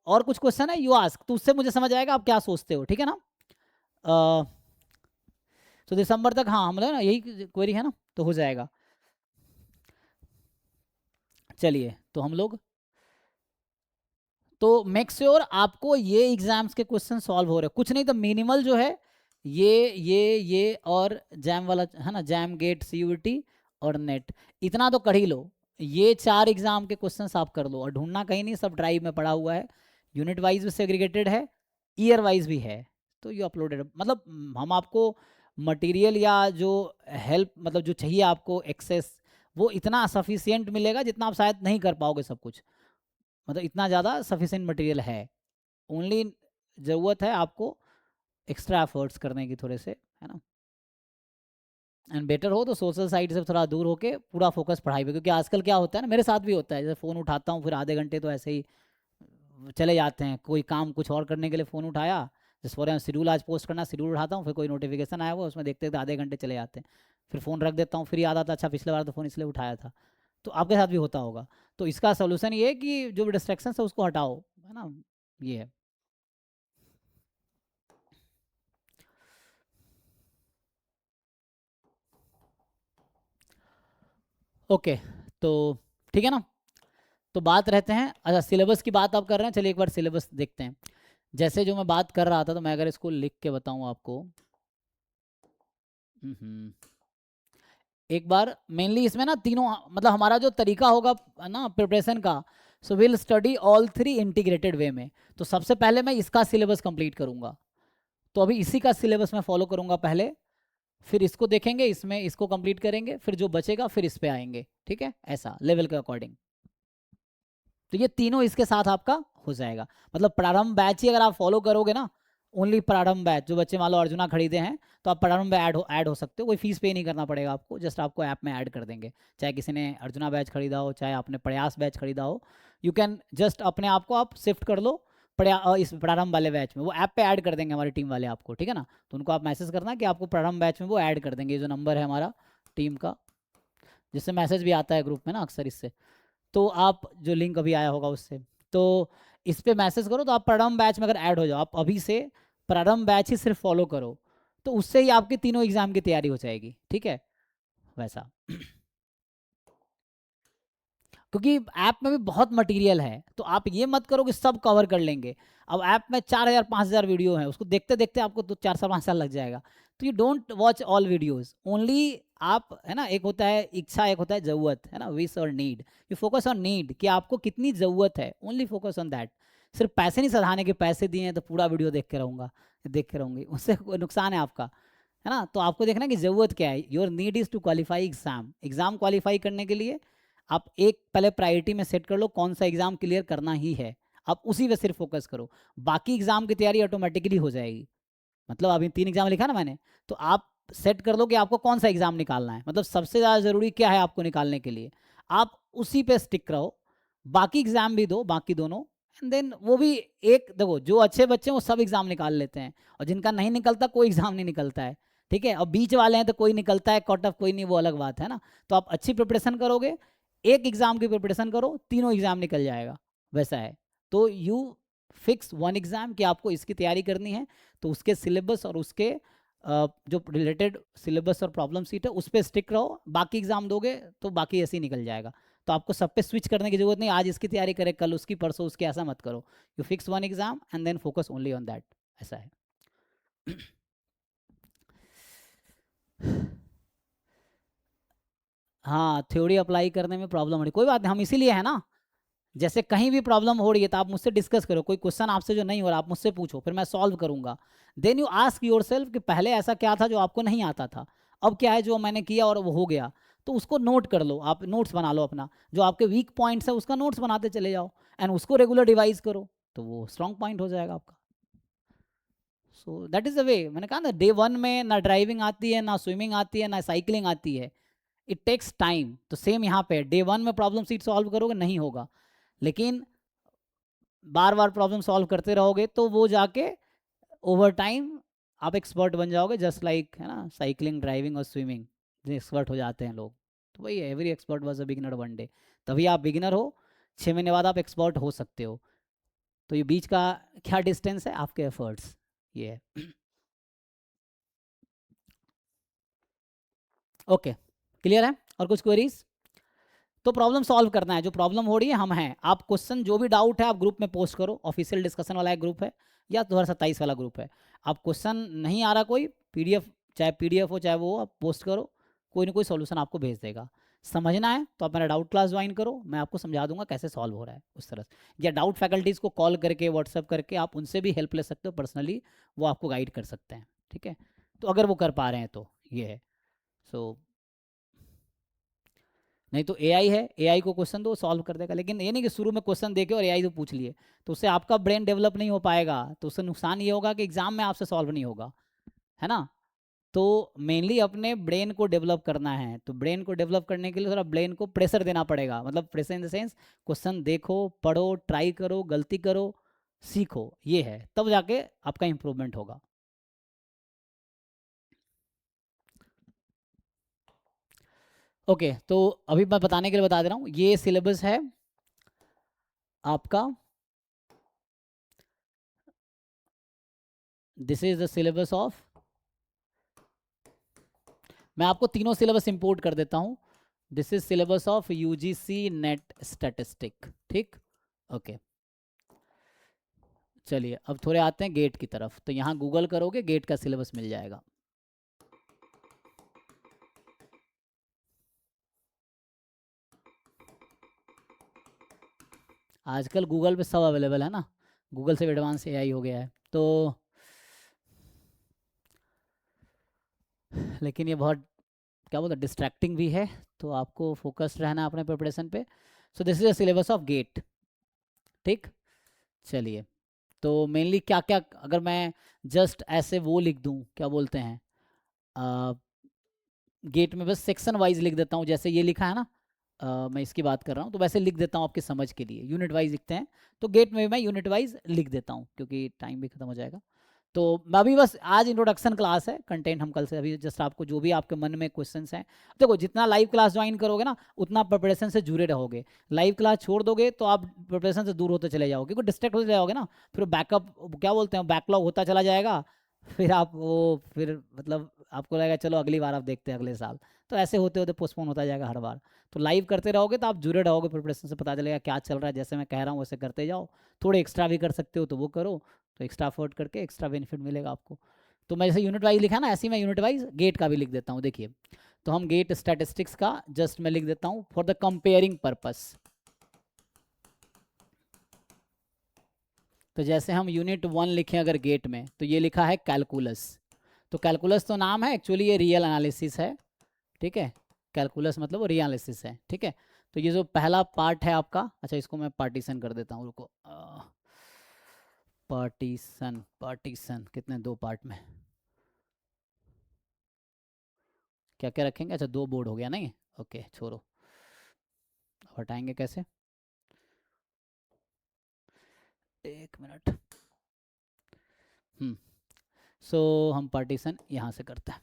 और कुछ क्वेश्चन है यू आस्क, तो उससे मुझे समझ आएगा आप क्या सोचते हो, ठीक है ना। तो दिसंबर तक, हाँ हम लोग ना यही क्वेरी है ना, तो हो जाएगा। चलिए तो हम लोग तो मेक श्योर आपको ये एग्जाम्स के क्वेश्चन सॉल्व हो रहे हैं, कुछ नहीं तो मिनिमल जो है ये और जैम वाला है ना, जैम गेट सीयूटी और नेट, इतना तो कर ही लो। ये 4 एग्जाम के क्वेश्चंस आप कर लो, और ढूंढना कहीं नहीं, सब ड्राइव में पड़ा हुआ है, यूनिट वाइज भी सेग्रीगेटेड है, ईयर वाइज भी है, तो ये अपलोडेड। मतलब हम आपको मटेरियल या जो हेल्प मतलब जो चाहिए आपको एक्सेस, वो इतना सफिशियंट मिलेगा जितना आप शायद नहीं कर पाओगे सब कुछ। मतलब इतना ज़्यादा सफिशिएंट मटेरियल है, ओनली ज़रूरत है आपको एक्स्ट्रा एफर्ट्स करने की थोड़े से, है ना। एंड बेटर हो तो सोशल साइड से थोड़ा दूर होके पूरा फोकस पढ़ाई पे, क्योंकि आजकल क्या होता है ना, मेरे साथ भी होता है, जैसे फ़ोन उठाता हूँ फिर आधे घंटे तो ऐसे ही चले जाते हैं, कोई काम कुछ और करने के लिए फ़ोन उठाया, जैसे फॉर शेड्यूल आज पोस्ट करना, शेड्यूल उठाता हूँ, फिर कोई नोटिफिकेशन आया हुआ उसमें देखते देखते आधे घंटे चले जाते हैं, फिर फ़ोन रख देता हूँ, फिर याद आता अच्छा पिछले बार तो फ़ोन इसलिए उठाया था। तो आपके साथ भी होता होगा। तो इसका सोल्यूशन ये है कि जो भी डिस्ट्रैक्शन है उसको हटाओ, है ना, ये है। ओके, तो ठीक है ना। तो बात रहते हैं, अच्छा सिलेबस की बात आप कर रहे हैं, चलिए एक बार सिलेबस देखते हैं। जैसे जो मैं बात कर रहा था, तो मैं अगर इसको लिख के बताऊं आपको, एक बार मेनली इसमें ना तीनों, मतलब हमारा जो तरीका होगा ना प्रिपरेशन का, so will study all 3 integrated way में। तो सबसे पहले मैं इसका सिलेबस कंप्लीट करूंगा, तो अभी इसी का सिलेबस मैं फॉलो करूंगा पहले, फिर इसको देखेंगे, इसमें इसको कंप्लीट करेंगे, फिर जो बचेगा फिर इस पे आएंगे, ठीक है, ऐसा लेवल के अकॉर्डिंग। तो ये तीनों इसके साथ आपका हो जाएगा। मतलब प्रारंभ बैच ही अगर आप फॉलो करोगे ना, ओनली प्रारंभ बैच, जो बच्चे मान लो अर्जुना खरीदे हैं, तो आप प्रारंभ में ऐड हो सकते हो, कोई फीस पे नहीं करना पड़ेगा आपको, जस्ट आपको ऐप में ऐड कर देंगे। चाहे किसी ने अर्जुना बैच खरीदा हो, चाहे आपने प्रयास बैच खरीदा हो, यू कैन जस्ट अपने आप को आप शिफ्ट कर लो इस प्रारंभ वाले बैच में, वो ऐप पे ऐड कर देंगे हमारी टीम वाले आपको, ठीक है ना। तो उनको आप मैसेज करना कि आपको प्रारंभ बैच में वो ऐड कर देंगे, जो नंबर है हमारा टीम का, जिससे मैसेज भी आता है ग्रुप में ना अक्सर इससे, तो आप जो लिंक अभी आया होगा उससे, तो इस पे मैसेज करो, तो आप प्रारंभ बैच में अगर ऐड हो जाओ, आप अभी से प्रारंभ बैच ही सिर्फ फॉलो करो, तो उससे ही आपकी तीनों एग्जाम की तैयारी हो जाएगी, ठीक है, वैसा। क्योंकि ऐप में भी बहुत मटेरियल है, तो आप ये मत करो कि सब कवर कर लेंगे। अब ऐप में 4000 5000 वीडियो है, उसको देखते देखते आपको तो 4 साल 5 साल लग जाएगा। तो you don't watch all videos, only आप, है ना, एक होता है इच्छा, एक होता है ज़रूरत, है ना, विश और need. You focus on need, कि आपको कितनी ज़रूरत है, ओनली फोकस ऑन दैट। सिर्फ पैसे नहीं सधाने के, पैसे दिए हैं तो पूरा वीडियो देख के रहूँगी, उससे नुकसान है आपका, है ना। तो आपको देखना कि ज़रूरत क्या है। Your need is to qualify exam qualify करने के लिए आप एक पहले प्रायोरिटी में सेट कर लो, कौन सा एग्जाम क्लियर करना ही है, आप उसी पे सिर्फ फोकस करो, बाकी एग्जाम की तैयारी ऑटोमेटिकली हो जाएगी। मतलब अभी 3 एग्जाम लिखा ना मैंने, तो आप सेट कर लो कि आपको कौन सा एग्जाम निकालना है, मतलब सबसे ज़्यादा ज़रूरी क्या है आपको निकालने के लिए, आप उसी पे स्टिक रहो, बाकी एग्जाम भी दो, बाकी दोनों, एंड देन वो भी एक, देखो जो अच्छे बच्चे हैं वो सब एग्जाम निकाल लेते हैं, और जिनका नहीं निकलता कोई एग्जाम नहीं निकलता है, ठीक है। और बीच वाले हैं तो कोई निकलता है कट ऑफ, कोई नहीं, वो अलग बात है ना। तो आप अच्छी प्रिपरेशन करोगे, एक एग्जाम की प्रिपरेशन करो, तीनों एग्जाम निकल जाएगा, वैसा है। तो यू फिक्स वन एग्जाम कि आपको इसकी तैयारी करनी है, तो उसके सिलेबस और उसके जो रिलेटेड सिलेबस और प्रॉब्लम सीट है उस पर स्टिक रहो, बाकी एग्जाम दोगे तो बाकी ऐसे ही निकल जाएगा। तो आपको सब पे स्विच करने की जरूरत नहीं, आज इसकी तैयारी करें कल उसकी, परसों उसकी, ऐसा मत करो। You fix one exam and then focus only on that, ऐसा है। हाँ, थ्योरी अप्लाई करने में प्रॉब्लम हो रही, कोई बात नहीं, हम इसीलिए है ना। जैसे कहीं भी प्रॉब्लम हो रही है तो आप मुझसे डिस्कस करो, कोई क्वेश्चन आपसे जो नहीं हो रहा आप मुझसे पूछो, फिर मैं सॉल्व करूंगा। Then you ask yourself कि पहले ऐसा क्या था जो आपको नहीं आता था, अब क्या है जो मैंने किया और वो हो गया। तो उसको नोट कर लो, आप नोट्स बना लो अपना, जो आपके वीक पॉइंट्स है उसका नोट्स बनाते चले जाओ एंड उसको रेगुलर रिवाइज करो, तो वो स्ट्रॉन्ग पॉइंट हो जाएगा आपका। So that is the way. मैंने कहा ना, डे 1 में ना ड्राइविंग आती है, ना स्विमिंग आती है, ना साइकिलिंग आती है, इट टेक्स टाइम। तो सेम यहाँ पे डे 1 में प्रॉब्लम सीट सॉल्व करोगे नहीं होगा, लेकिन बार बार प्रॉब्लम सॉल्व करते रहोगे तो वो जाके ओवर टाइम आप एक्सपर्ट बन जाओगे, जस्ट लाइक है ना, साइकिलिंग, ड्राइविंग और स्विमिंग एक्सपर्ट हो जाते हैं लोग। तो वही है, every expert was a beginner one day. तभी आप बिगिनर हो, 6 महीने बाद आप एक्सपर्ट हो सकते हो। तो ये बीच का क्या डिस्टेंस है, आपके एफर्ट्स, ये है। ओके, क्लियर है? और कुछ क्वेरीज? तो प्रॉब्लम सॉल्व करना है, जो प्रॉब्लम हो रही है हम हैं। आप क्वेश्चन जो भी डाउट है आप ग्रुप में पोस्ट करो, ऑफिशियल डिस्कशन वाला एक ग्रुप है या 2027 वाला ग्रुप है। आप क्वेश्चन नहीं आ रहा कोई, पीडीएफ, चाहे पीडीएफ हो चाहे वो, आप पोस्ट करो, कोई ना कोई सॉल्यूशन आपको भेज देगा। समझना है तो आप मेरा डाउट क्लास ज्वाइन करो, मैं आपको समझा दूंगा कैसे सॉल्व हो रहा है उस तरह से। या डाउट फैकल्टीज़ को कॉल करके, व्हाट्सअप करके आप उनसे भी हेल्प ले सकते हो पर्सनली, वो आपको गाइड कर सकते हैं, ठीक है? तो अगर वो कर पा रहे हैं तो ये है। सो नहीं तो एआई है, एआई को क्वेश्चन दो सॉल्व कर देगा, लेकिन ये नहीं कि शुरू में क्वेश्चन देके और एआई तो पूछ लिए, तो उससे आपका ब्रेन डेवलप नहीं हो पाएगा, तो उससे नुकसान ये होगा कि एग्जाम में आपसे सॉल्व नहीं होगा, है ना? तो मेनली अपने ब्रेन को डेवलप करना है, तो ब्रेन को डेवलप करने के लिए थोड़ा ब्रेन को प्रेशर देना पड़ेगा, मतलब pressure in the sense question देखो, पढ़ो, ट्राई करो, गलती करो, सीखो, ये है, तब जाके आपका इंप्रूवमेंट होगा। ओके, तो अभी मैं बताने के लिए बता दे रहा हूँ, ये सिलेबस है आपका, this is the syllabus of, मैं आपको तीनों सिलेबस इंपोर्ट कर देता हूँ। This is syllabus of UGC net statistic, ठीक? ओके, चलिए अब थोड़े आते हैं गेट की तरफ। तो यहाँ गूगल करोगे, गेट का सिलेबस मिल जाएगा। आजकल गूगल पे सब अवेलेबल है ना, गूगल से एडवांस एआई हो गया है। तो लेकिन ये बहुत क्या बोलते हैं, डिस्ट्रैक्टिंग भी है, तो आपको फोकस्ड रहना है अपने प्रिपरेशन पे। So this is the syllabus of GATE, ठीक? चलिए, तो मेनली क्या क्या, अगर मैं जस्ट ऐसे वो लिख दूं, क्या बोलते हैं, गेट में बस सेक्शन वाइज लिख देता हूँ, जैसे ये लिखा है ना, मैं इसकी बात कर रहा हूँ, तो वैसे लिख देता हूँ आपकी समझ के लिए, यूनिट वाइज लिखते हैं, तो गेट में भी मैं यूनिट वाइज लिख देता हूँ क्योंकि टाइम भी खत्म हो जाएगा। तो मैं अभी बस, आज इंट्रोडक्शन क्लास है, कंटेंट हम कल से, अभी जस्ट आपको जो भी आपके मन में क्वेश्चंस हैं, देखो जितना लाइव क्लास ज्वाइन करोगे ना उतना प्रिपरेशन से जुड़े रहोगे, लाइव क्लास छोड़ दोगे तो आप प्रिपरेशन से दूर होते चले जाओगे, क्योंकि डिस्ट्रैक्ट होते जाओगे ना, फिर बैकअप क्या बोलते हैं, बैकलॉग होता चला जाएगा, फिर आप वो, फिर मतलब आपको लगेगा चलो अगली बार आप देखते हैं अगले साल, तो ऐसे होते होते पोस्टपोन होता जाएगा हर बार। तो लाइव करते रहोगे तो आप जुड़े रहोगे, प्रिपरेशन से पता चलेगा क्या चल रहा है, जैसे मैं कह रहा हूँ वैसे करते जाओ, थोड़े एक्स्ट्रा भी कर सकते हो तो वो करो, तो एक्स्ट्रा अफोर्ड करके एक्स्ट्रा बेनिफिट मिलेगा आपको। तो मैं जैसे यूनिट वाइज लिखा ना, ऐसे ही मैं यूनिट वाइज गेट का भी लिख देता हूँ। देखिए, तो हम गेट स्टैटिस्टिक्स का जस्ट मैं लिख देता हूँ फॉर द कंपेयरिंग पर्पस। तो जैसे हम यूनिट 1 लिखें अगर गेट में, तो ये लिखा है कैलकुलस, तो कैलकुलस तो नाम है, एक्चुअली ये रियल एनालिसिस है, ठीक है? कैलकुलस मतलब वो रियल एनालिसिस है, ठीक है? तो ये जो पहला पार्ट है आपका, अच्छा इसको मैं पार्टीशन कर देता हूँ, रुको, पार्टीशन, पार्टीशन कितने, 2 पार्ट में क्या क्या रखेंगे, अच्छा 2 बोर्ड हो गया नहीं, ओके छोड़ो, हटाएंगे कैसे, 1 मिनट। सो हम पार्टीशन यहाँ से करते हैं।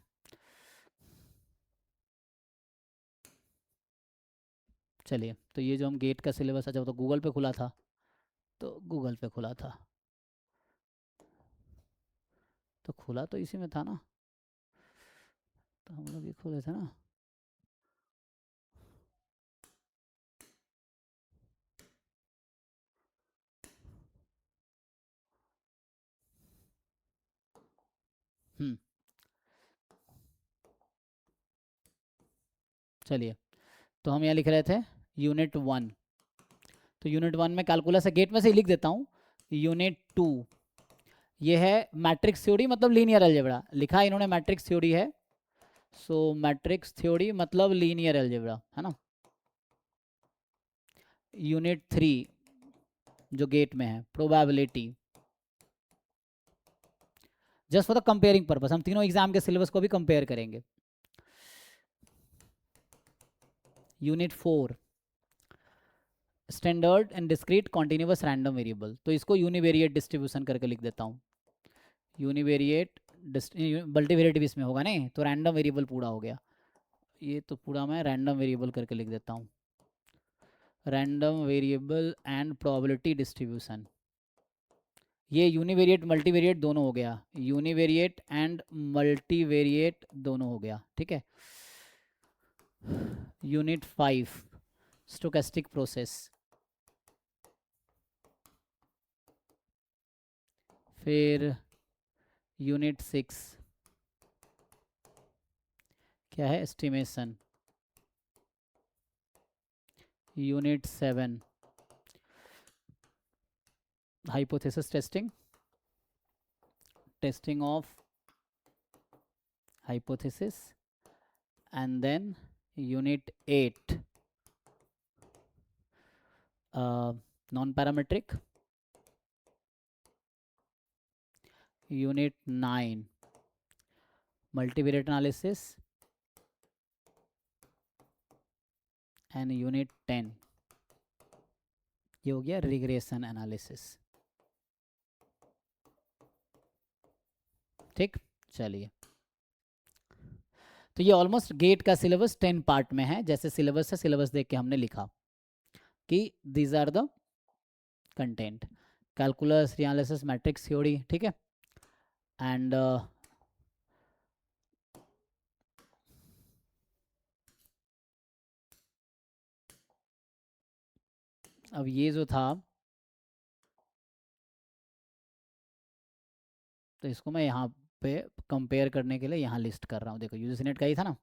चलिए, तो ये जो हम गेट का सिलेबस, अच्छा वो तो गूगल पे खुला था, तो गूगल पे खुला था, तो खुला तो इसी में था ना, तो हम लोग ये खोले थे ना, हम्म चलिए, तो हम यहाँ लिख रहे थे यूनिट 1, तो यूनिट 1 में कैलकुलस है, गेट में से ही लिख देता हूँ। यूनिट 2 ये है मैट्रिक्स थ्योरी, मतलब लीनियर अलजेब्रा लिखा है इन्होंने, मैट्रिक्स थ्योरी है, सो मैट्रिक्स थ्योरी मतलब लीनियर अलजेब्रा है ना। यूनिट 3 जो गेट में है, probability, just for the comparing purpose, हम तीनों एग्जाम के सिलेबस को भी कंपेयर करेंगे। Unit 4 standard and discrete continuous random variable, तो इसको यूनिवेरिएट डिस्ट्रीब्यूशन करके लिख देता हूँ। यूनिवेरिएट मल्टीवेरिएट भी इसमें होगा नहीं, तो रैंडम वेरिएबल पूरा हो गया। ये तो पूरा मैं रैंडम वेरिएबल करके लिख देता हूँ, random variable and probability distribution. ये यूनिवेरिएट मल्टीवेरिएट दोनों हो गया, यूनिवेरिएट एंड मल्टीवेरिएट दोनों हो गया, ठीक है। यूनिट 5 स्टोकेस्टिक प्रोसेस, फिर यूनिट 6 क्या है, estimation. Unit 7 hypothesis testing, testing of hypothesis, and then unit 8 non parametric, unit 9 multivariate analysis, and unit 10 ये हो गया रिग्रेशन एनालिसिस। ठीक, चलिए, तो ये ऑलमोस्ट गेट का सिलेबस 10 पार्ट में है। जैसे सिलेबस है, सिलेबस देख के हमने लिखा कि these are the content, calculus, analysis, matrix theory, ठीक है। एंड अब ये जो था, तो इसको मैं यहाँ पे कंपेयर करने के लिए यहाँ लिस्ट कर रहा हूँ। देखो यूजीसी नेट का ही था ना,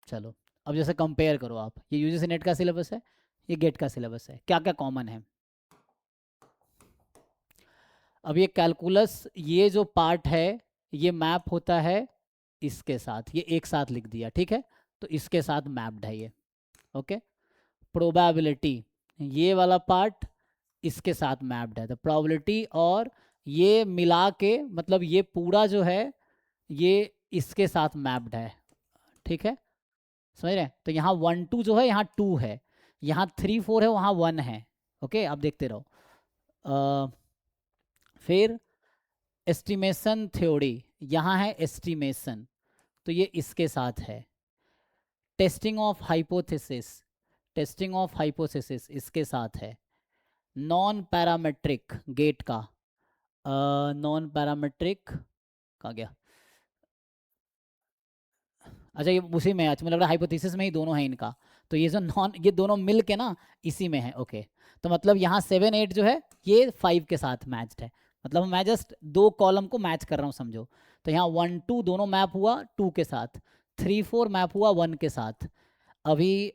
चलो अब जैसे कंपेयर करो आप, ये यूजीसी नेट का सिलेबस है, ये गेट का सिलेबस है, क्या क्या कॉमन है। अब ये कैलकुलस, ये जो पार्ट है ये मैप होता है इसके साथ, ये एक साथ लिख दिया, ठीक है, तो इसके साथ मैप्ड है ये, ओके। प्रोबेबिलिटी, ये वाला पार्ट इसके साथ मैप्ड है, तो प्रोबेबिलिटी और ये मिला के, मतलब ये पूरा जो है ये इसके साथ मैप्ड है, ठीक है, समझ रहे हैं। तो यहाँ 1 2 जो है, यहाँ 2 है, यहाँ 3 4 है, वहाँ 1 है, ओके। आप देखते रहो। फिर एस्टिमेशन थ्योरी, यहाँ है एस्टिमेशन, तो ये इसके साथ है। Testing of hypothesis, testing of hypothesis इसके साथ है। नॉन पैरामेट्रिक गेट का, नॉन पैरामेट्रिक कहाँ गया, अच्छा ये उसी में है, अच्छा मुझे लग रहा है हाइपोथेसिस में ही दोनों है इनका, तो ये जो नॉन, ये दोनों मिल के ना इसी में है, ओके। तो मतलब यहाँ 7 8 जो है ये 5 के साथ मैच्ड है, मतलब मैं जस्ट 2 कॉलम को मैच कर रहा हूँ समझो। तो यहाँ 1 2 दोनों मैप हुआ 2 के साथ, 3 4 मैप हुआ 1 के साथ, अभी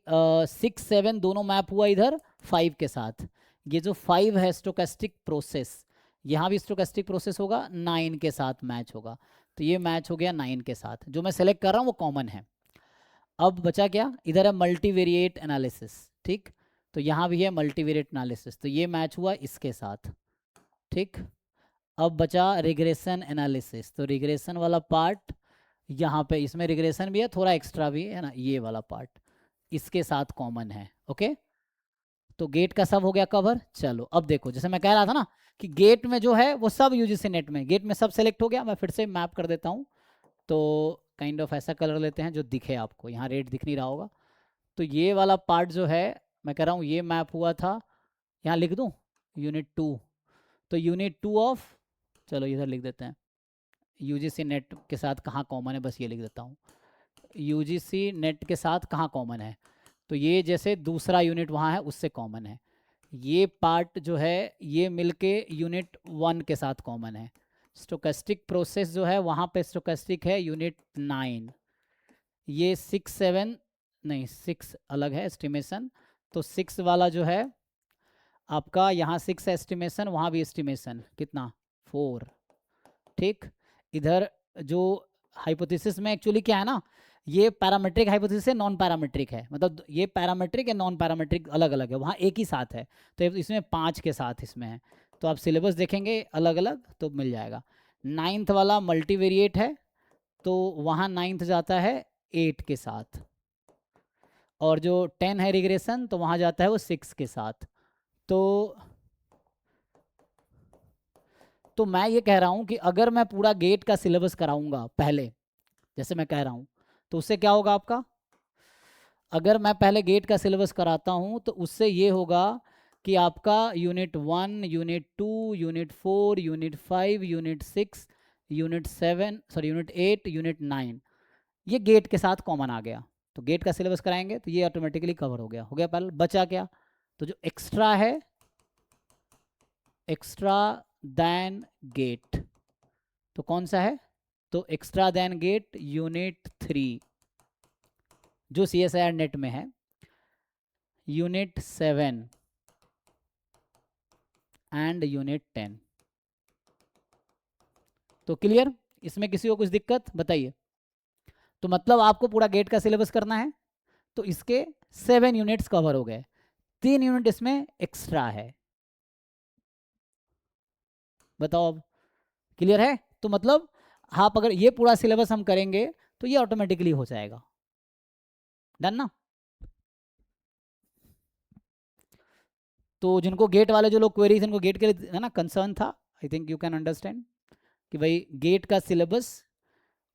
6 7 दोनों मैप हुआ इधर 5 के साथ। ये जो 5 है स्टोकेस्टिक प्रोसेस, यहाँ भी स्टोकेस्टिक प्रोसेस होगा, 9 के साथ मैच होगा, तो ये मैच हो गया 9 के साथ, जो मैं सेलेक्ट कर रहा हूँ वो कॉमन है। अब बचा क्या, इधर है मल्टीवेरिएट एनालिसिस, ठीक, तो यहाँ भी है मल्टीवेरिएट एनालिसिस, तो ये मैच हुआ इसके साथ, ठीक। अब बचा रिग्रेशन एनालिसिस, तो रिग्रेशन वाला पार्ट यहाँ पे, इसमें रिग्रेशन भी है, थोड़ा एक्स्ट्रा भी है ना, ये वाला पार्ट इसके साथ कॉमन है, ओके। तो गेट का सब हो गया कवर। चलो अब देखो, जैसे मैं कह रहा था ना कि गेट में जो है वो सब यूजीसी नेट में, गेट में सब सेलेक्ट हो गया। मैं फिर से मैप कर देता हूँ, तो काइंड ऑफ ऐसा कलर लेते हैं जो दिखे आपको, यहाँ रेड दिख नहीं रहा होगा। तो ये वाला पार्ट जो है मैं कह रहा हूँ ये मैप हुआ था, यहाँ लिख दूँ यूनिट 2, तो यूनिट 2 ऑफ, चलो इधर लिख देते हैं, यूजीसी नेट के साथ कहाँ कॉमन है, बस ये लिख देता हूँ, यूजीसी नेट के साथ कहाँ कॉमन है, तो ये जैसे दूसरा यूनिट वहाँ है उससे कॉमन है। ये पार्ट जो है ये मिलके यूनिट 1 के साथ कॉमन है। स्टोकेस्टिक प्रोसेस जो है वहाँ पे स्टोकेस्टिक है यूनिट 9, ये 6 7 नहीं 6 अलग है एस्टिमेशन, तो 6 वाला जो है आपका यहाँ 6 एस्टिमेशन, वहाँ भी एस्टिमेशन, कितना 4, ठीक। इधर जो हाइपोथेसिस में एक्चुअली क्या है ना, ये पैरामेट्रिक हाइपोथेसिस है, नॉन पैरामेट्रिक है, मतलब ये पैरामेट्रिक है, नॉन पैरामेट्रिक अलग अलग है, वहाँ एक ही साथ है, तो इसमें 5 के साथ इसमें है। तो आप सिलेबस देखेंगे अलग अलग तो मिल जाएगा। 9th वाला मल्टीवेरिएट है, तो वहाँ 9th जाता है 8 के साथ, और जो 10 है रिग्रेशन, तो वहाँ जाता है वो 6 के साथ। तो मैं ये कह रहा हूँ कि अगर मैं पूरा गेट का सिलेबस कराऊंगा पहले, जैसे मैं कह रहा हूँ, तो उससे क्या होगा आपका, अगर मैं पहले गेट का सिलेबस कराता हूँ तो उससे ये होगा कि आपका unit 1, unit 2, unit 4, unit 5, unit 6, unit 7, sorry unit 8, unit 9, ये गेट के साथ कॉमन आ गया। तो गेट का सिलेबस कराएंगे तो ये ऑटोमेटिकली कवर हो गया पहले। बचा क्या, तो जो एक्स्ट्रा है, एक्स्ट्रा दैन गेट, तो कौन सा है, तो एक्स्ट्रा दैन गेट यूनिट 3 जो CSIR नेट में है, यूनिट 7 एंड यूनिट 10। तो क्लियर, इसमें किसी को कुछ दिक्कत बताइए। तो मतलब आपको पूरा गेट का सिलेबस करना है, तो इसके 7 यूनिट्स कवर हो गए, 3 यूनिट इसमें एक्स्ट्रा है। बताओ अब क्लियर है। तो मतलब आप अगर ये पूरा सिलेबस हम करेंगे तो ये ऑटोमेटिकली हो जाएगा, डन ना। तो जिनको गेट वाले जो लोग क्वेरीज, इनको गेट के लिए है ना कंसर्न था, I think you can understand कि भाई गेट का सिलेबस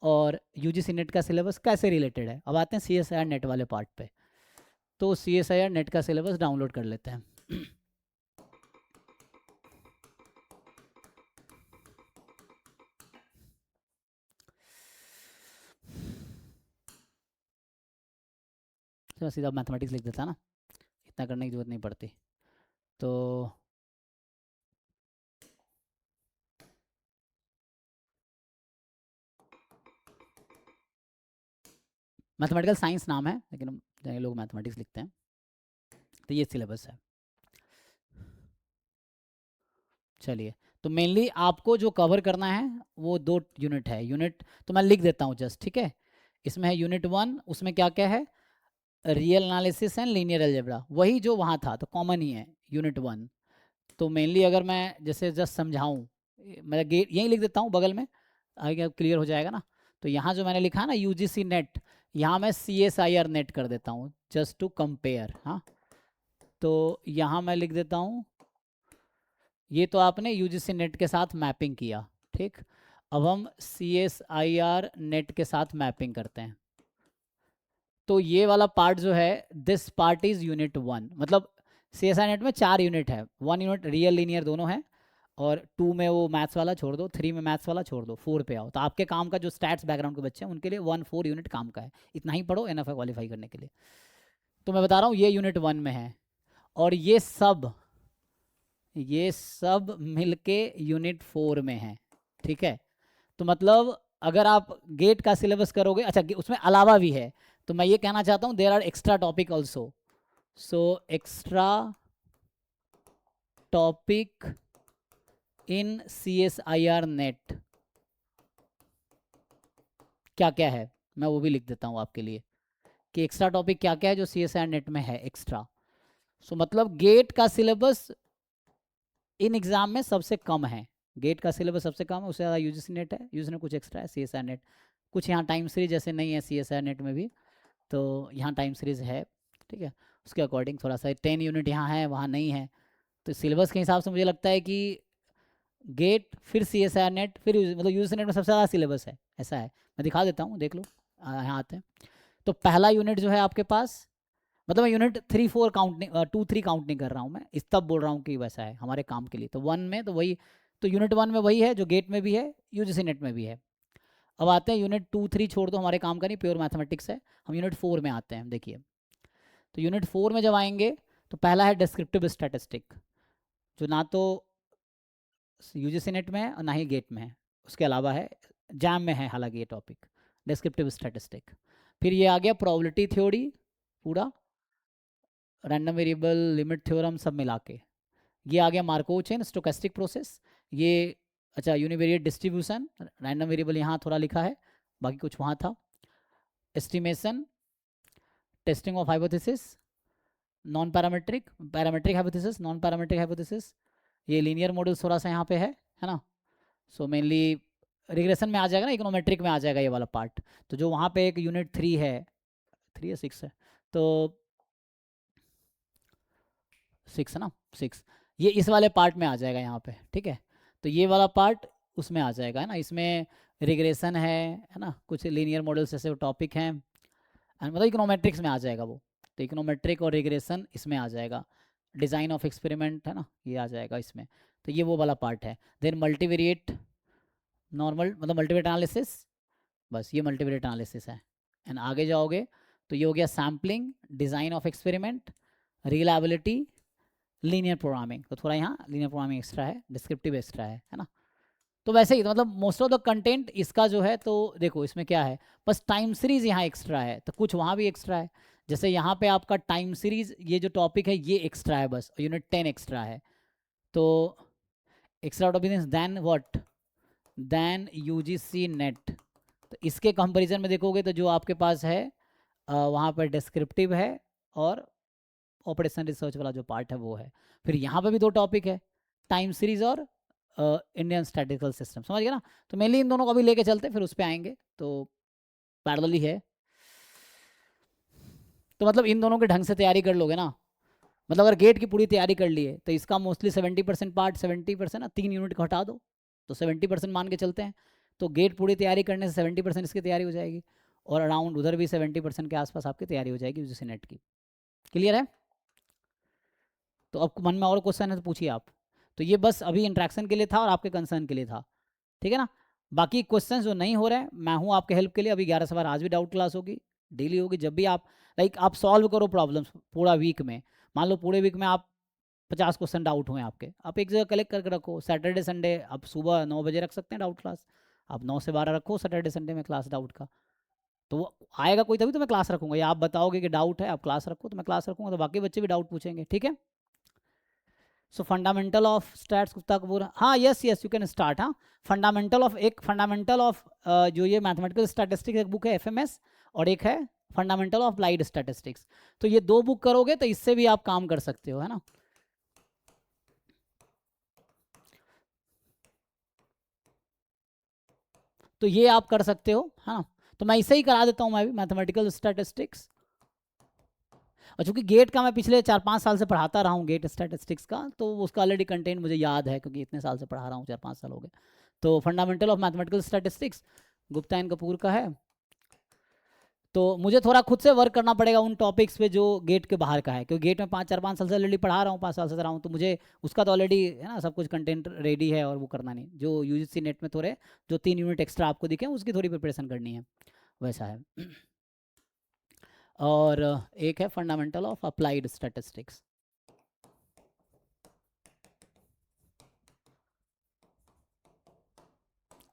और यूजीसी नेट का सिलेबस कैसे रिलेटेड है। अब आते हैं CSIR नेट वाले पार्ट पे। तो CSIR नेट का सिलेबस डाउनलोड कर लेते हैं। चलो सीधा मैथमेटिक्स लिख देता ना, इतना करने की जरूरत नहीं पड़ती। तो मैथमेटिकल साइंस नाम है, लेकिन हम लोग मैथमेटिक्स लिखते हैं। तो ये सिलेबस है। चलिए, तो मेनली आपको जो कवर करना है वो 2 यूनिट है। यूनिट तो मैं लिख देता हूँ जस्ट, ठीक है। इसमें है यूनिट 1, उसमें क्या क्या है, real analysis and linear algebra, वही जो वहाँ था, तो कॉमन ही है यूनिट 1। तो मेनली अगर मैं जैसे जस्ट समझाऊँ, मैं गेट यहीं लिख देता हूँ बगल में, आगे क्लियर हो जाएगा ना। तो यहाँ जो मैंने लिखा है ना UGC नेट, यहाँ मैं CSIR नेट कर देता हूँ जस्ट टू कंपेयर। हाँ, तो यहाँ मैं लिख देता हूँ, ये तो आपने UGC नेट के साथ मैपिंग किया, ठीक। अब हम CSIR नेट के साथ मैपिंग करते हैं। तो ये वाला पार्ट जो है, दिस पार्ट इज यूनिट 1, मतलब CSIR नेट में 4 यूनिट है, 1 यूनिट रियल लीनियर दोनों है, और 2 में वो मैथ्स वाला छोड़ दो, 3 में मैथ्स वाला छोड़ दो, 4 पे आओ। तो आपके काम का जो स्टैट्स बैकग्राउंड के बच्चे हैं उनके लिए 1-4 यूनिट काम का है, इतना ही पढ़ो एनएफ क्वालिफाई करने के लिए। तो मैं बता रहा हूँ ये यूनिट 1 में है, और ये सब मिलके यूनिट 4 में है, ठीक है। तो मतलब अगर आप गेट का सिलेबस करोगे, अच्छा उसमें अलावा भी है, तो मैं ये कहना चाहता हूँ there are extra topic also. So extra topic in CSIR NET क्या क्या है, मैं वो भी लिख देता हूँ आपके लिए कि एक्स्ट्रा टॉपिक क्या क्या है जो CSIR नेट में है एक्स्ट्रा। सो मतलब गेट का सिलेबस इन एग्जाम में सबसे कम है, गेट का सिलेबस सबसे कम है, उससे ज़्यादा UGC नेट है, UGC नेट कुछ एक्स्ट्रा है, CSIR नेट कुछ यहाँ टाइम सीरीज जैसे नहीं है CSIR नेट में भी, तो यहाँ टाइम सीरीज है, ठीक है। उसके अकॉर्डिंग थोड़ा सा 10 यूनिट यहाँ है, वहाँ नहीं है। तो सिलेबस के हिसाब से मुझे लगता है कि गेट फिर CSIR नेट फिर मतलब UGC नेट में सबसे ज़्यादा सिलेबस है, ऐसा है। मैं दिखा देता हूँ, देख लो, यहाँ आते हैं। तो पहला यूनिट जो है आपके पास, मतलब मैं यूनिट 3-4 काउंट नहीं, 2-3 काउंट नहीं कर रहा हूँ, मैं इस तब बोल रहा हूँ कि वैसा है हमारे काम के लिए। तो 1 में तो वही, तो यूनिट 1 में वही है जो गेट में भी है, UGC नेट में भी है। अब आते हैं यूनिट 2-3 छोड़ दो, हमारे काम का नहीं, प्योर मैथमेटिक्स है, हम यूनिट 4 में आते हैं। देखिए, तो यूनिट 4 में जब आएंगे तो पहला है डिस्क्रिप्टिव स्टैटिस्टिक, जो ना तो UGC नेट में है और ना ही गेट में है, उसके अलावा है जैम में है हालांकि ये टॉपिक, डिस्क्रिप्टिव स्टैटिस्टिक। फिर ये आ गया प्रोबेबिलिटी थ्योरी, पूरा रैंडम वेरिएबल लिमिट थ्योरम सब मिला के। ये आ गया मार्कोव चेन, स्टोकेस्टिक प्रोसेस। ये अच्छा यूनिवेरिएट डिस्ट्रीब्यूशन, रैंडम वेरिएबल यहाँ थोड़ा लिखा है, बाकी कुछ वहाँ था। Estimation, testing of hypothesis, non parametric, parametric hypothesis, non parametric hypothesis. ये लीनियर मॉडल थोड़ा सा यहाँ पे है ना। सो मेनली रिग्रेशन में आ जाएगा ना, इकोनोमेट्रिक में आ जाएगा ये वाला पार्ट। तो जो वहाँ पे एक यूनिट 3 है, 3 या 6 है, तो 6 है ना, 6, ये इस वाले पार्ट में आ जाएगा यहाँ पे, ठीक है। तो ये वाला पार्ट उसमें आ जाएगा, है ना। इसमें रिग्रेशन है ना, कुछ लीनियर मॉडल्स जैसे टॉपिक हैं, मतलब इकोनोमेट्रिक्स में आ जाएगा वो। तो इकोनोमेट्रिक और रिग्रेशन इसमें आ जाएगा। डिज़ाइन ऑफ एक्सपेरिमेंट है ना, ये आ जाएगा इसमें। तो ये वो वाला पार्ट है। देन मल्टीवेरिएट नॉर्मल, मतलब मल्टीवेरिएट एनालिसिस, बस ये मल्टीवेरिएट एनालिसिस है। एंड आगे जाओगे तो ये हो गया sampling, design of experiment, reliability, linear programming. तो थोड़ा यहाँ लीनियर प्रोग्रामिंग एक्स्ट्रा है, डिस्क्रिप्टिव एक्स्ट्रा है ना। तो वैसे ही तो मतलब मोस्ट ऑफ द कंटेंट इसका जो है, तो देखो इसमें क्या है, बस टाइम सीरीज यहाँ एक्स्ट्रा है, तो कुछ वहाँ भी एक्स्ट्रा है। जैसे यहाँ पे आपका टाइम सीरीज ये जो टॉपिक है ये एक्स्ट्रा है, बस यूनिट 10 एक्स्ट्रा है। तो extra topic means then what, then UGC NET. तो इसके कंपैरिजन में देखोगे तो जो आपके पास है वहाँ पर डिस्क्रिप्टिव है और ऑपरेशन रिसर्च वाला जो पार्ट है वो है। फिर यहाँ पे भी 2 टॉपिक है, टाइम सीरीज और इंडियन स्टैटिस्टिकल सिस्टम, समझ गए ना। तो मेनली इन दोनों को भी लेके चलते, फिर उस पर आएंगे। तो पैरेलल ही है, तो मतलब इन दोनों के ढंग से तैयारी कर लोगे ना। मतलब अगर गेट की पूरी तैयारी कर ली है तो इसका मोस्टली 70% पार्ट, 70% ना, 3 यूनिट को हटा दो तो 70% मान के चलते हैं। तो गेट पूरी तैयारी करने से 70% इसकी तैयारी हो जाएगी, और अराउंड उधर भी 70% के आसपास आपकी तैयारी हो जाएगी यूजीसी नेट की। क्लियर है। तो अब मन में और क्वेश्चन है तो पूछिए आप। तो ये बस अभी इंट्रैक्शन के लिए था और आपके कंसर्न के लिए था, ठीक है ना। बाकी क्वेश्चन जो नहीं हो रहे हैं, मैं हूँ आपके हेल्प के लिए। अभी 11 से 12 आज भी डाउट क्लास होगी, डेली होगी। जब भी आप आप सॉल्व करो प्रॉब्लम्स पूरा वीक में, मान लो पूरे वीक में आप 50 क्वेश्चन डाउट हुए आपके, आप एक जगह कलेक्ट करके रखो। सैटरडे संडे आप सुबह 9 बजे रख सकते हैं डाउट क्लास, आप 9 से 12 रखो सैटरडे संडे में क्लास डाउट का। तो वो आएगा कोई तभी तो मैं क्लास रखूंगा, या आप बताओगे कि डाउट है आप क्लास रखो तो मैं क्लास रखूंगा, तो बाकी बच्चे भी डाउट पूछेंगे, ठीक है। So fundamental of stats Gupta Kapoor, हाँ yes yes you can start. हाँ फंडामेंटल ऑफ, एक फंडामेंटल ऑफ जो ये मैथमेटिकल स्टैटिस्टिक्स एक बुक है एफएमएस, और एक है फंडामेंटल ऑफ अप्लाइड स्टैटिस्टिक्स। तो ये 2 बुक करोगे तो इससे भी आप काम कर सकते हो, है ना। तो ये आप कर सकते हो, हाँ। तो मैं इसे ही करा देता हूँ मैं भी, मैथमेटिकल स्टैटिस्टिक्स। और चूंकि गेट का मैं पिछले 4-5 साल से पढ़ाता रहा हूँ गेट स्टैटिस्टिक्स का, तो उसका ऑलरेडी कंटेंट मुझे याद है, क्योंकि इतने साल से पढ़ा रहा हूँ, 4-5 साल हो गए। तो fundamental of mathematical statistics Gupta and Kapoor का है। तो मुझे थोड़ा खुद से वर्क करना पड़ेगा उन टॉपिक्स पे जो गेट के बाहर का है, क्योंकि गेट में 5 साल से ऑलरेडी पढ़ा रहा हूँ, 5 साल से रहा हूँ, तो मुझे उसका तो ऑलरेडी है ना सब कुछ कंटेंट रेडी है, और वो करना नहीं। जो यूजीसी नेट में थोड़े जो 3 यूनिट एक्स्ट्रा आपको दिखे उसकी थोड़ी प्रिपरेशन करनी है, वैसा है। और एक है फंडामेंटल ऑफ अप्लाइड स्टैटिस्टिक्स।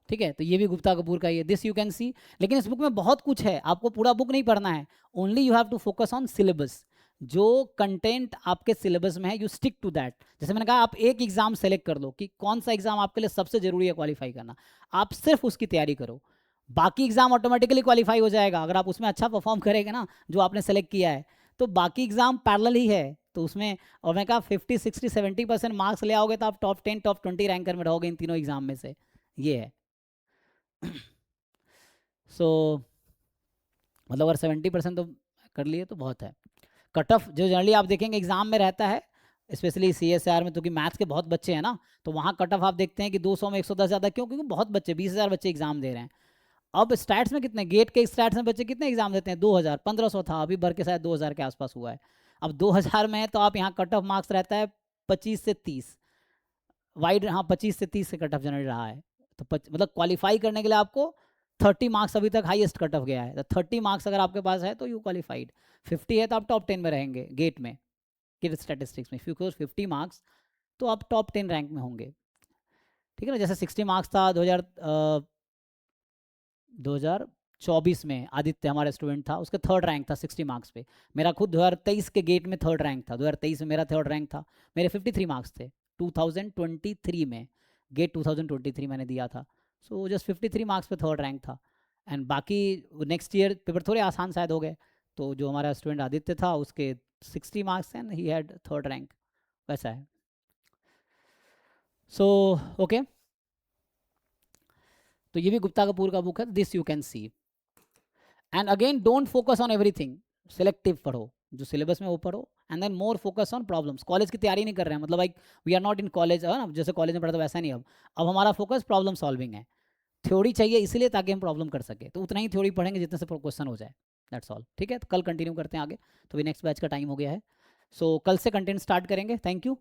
ठीक है, तो ये भी गुप्ता कपूर का ही है, दिस यू कैन सी। लेकिन इस बुक में बहुत कुछ है, आपको पूरा बुक नहीं पढ़ना है, only you have to focus on syllabus. जो कंटेंट आपके सिलेबस में है यू स्टिक टू दैट। जैसे मैंने कहा, आप एक एग्जाम सेलेक्ट कर लो कि कौन सा एग्जाम आपके लिए सबसे जरूरी है क्वालिफाई करना, आप सिर्फ उसकी तैयारी करो, बाकी एग्जाम ऑटोमेटिकली क्वालिफाई हो जाएगा अगर आप उसमें अच्छा परफॉर्म करेंगे ना, जो आपने सेलेक्ट किया है। तो बाकी एग्जाम पैरेलल ही है, तो उसमें, और मैं कहा 50, 60, 70% मार्क्स ले आओगे तो आप टॉप 10, टॉप 20 रैंकर में रहोगे इन तीनों एग्जाम में से, ये है। सो मतलब अगर 70% तो कर लिए तो बहुत है। कट ऑफ जो जनरली आप देखेंगे एग्जाम में रहता है, स्पेशली CSIR में, क्योंकि मैथ्स के बहुत बच्चे हैं ना, तो वहाँ कट ऑफ आप देखते हैं कि 200 में 110 ज़्यादा, क्यों, क्योंकि बहुत बच्चे, 20,000 बच्चे एग्जाम दे रहे हैं। अब स्टैट्स में कितने, गेट के स्टैट्स में बच्चे कितने एग्जाम देते हैं, 2000, 1500 था, अभी भर के शायद 2000 के आसपास हुआ है। अब 2000 में है तो आप यहाँ कट ऑफ मार्क्स रहता है 25 से 30, वाइड, हाँ 25 से 30 से कट ऑफ जनरली रहा है। तो मतलब क्वालिफाई करने के लिए आपको 30 मार्क्स अभी तक हाईएस्ट कट ऑफ गया है, तो 30 मार्क्स अगर आपके पास है तो यू क्वालिफाइड। 50 है तो आप टॉप 10 में रहेंगे गेट में, गेट स्टैटिस्टिक्स में। बिकॉज 50 मार्क्स तो आप टॉप 10 रैंक में होंगे, ठीक है ना। जैसे 60 मार्क्स था 2024 में, आदित्य हमारा स्टूडेंट था, उसका 3rd रैंक था 60 मार्क्स पे। मेरा खुद 2023 के गेट में 3rd रैंक था, 2023 में मेरा 3rd रैंक था, मेरे 53 मार्क्स थे, 2023 में, गेट 2023 मैंने दिया था, सो जस्ट 53 मार्क्स पे थर्ड रैंक था। एंड बाकी नेक्स्ट ईयर पेपर थोड़े आसान शायद हो गए, तो जो हमारा स्टूडेंट आदित्य था उसके 60 marks and he had third rank, वैसा है। सो ओके, तो ये भी गुप्ता कपूर का बुक है, this you can see. And again don't focus on everything, selective पढ़ो, जो सिलेबस में वो पढ़ो, and then more focus on problems. College की तैयारी नहीं कर रहे हैं, मतलब like we are not in college, है ना, जैसे कॉलेज में पढ़ा था वैसा नहीं। अब हमारा फोकस प्रॉब्लम सॉल्विंग है। थ्योरी चाहिए इसलिए ताकि हम प्रॉब्लम कर सके, तो उतना ही थ्योरी पढ़ेंगे जितने से क्वेश्चन हो जाए, दैट्स ऑल। ठीक है, तो कल कंटिन्यू करते हैं आगे, तो भी नेक्स्ट बैच का टाइम हो गया है, सो कल से कंटेंट स्टार्ट करेंगे। Thank you.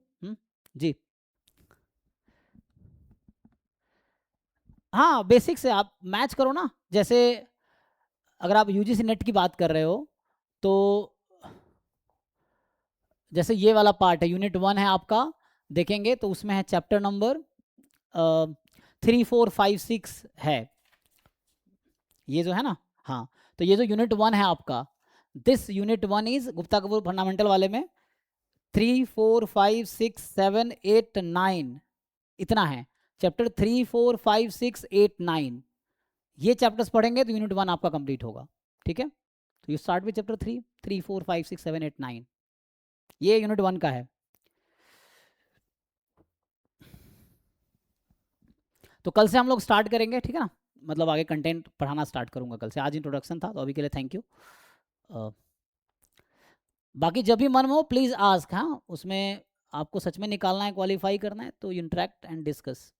जी हाँ, बेसिक से आप मैच करो ना, जैसे अगर आप यूजीसी नेट की बात कर रहे हो तो जैसे ये वाला पार्ट है, यूनिट 1 है आपका, देखेंगे तो उसमें है चैप्टर नंबर 3, 4, 5, 6 है, ये जो है ना, हाँ, तो ये जो यूनिट 1 है आपका, this unit 1 is Gupta Kapoor fundamental वाले में 3, 4, 5, 6, 7, 8, 9 इतना है। चैप्टर 3, 4, 5, 6, 8, 9 ये चैप्टर्स पढ़ेंगे तो यूनिट 1 आपका कंप्लीट होगा। ठीक है, तो यू स्टार्ट विद चैप्टर 3, 3, 4, 5, 6, 7, 8, 9, ये यूनिट 1 का है। तो कल से हम लोग स्टार्ट करेंगे, ठीक है ना, मतलब आगे कंटेंट पढ़ाना स्टार्ट करूंगा कल से। आज इंट्रोडक्शन था, तो अभी के लिए थैंक यू। बाकी जब भी मन हो प्लीज़ आस्क, हाँ, उसमें आपको सच में निकालना है, क्वालिफाई करना है, तो इंटरेक्ट एंड डिस्कस।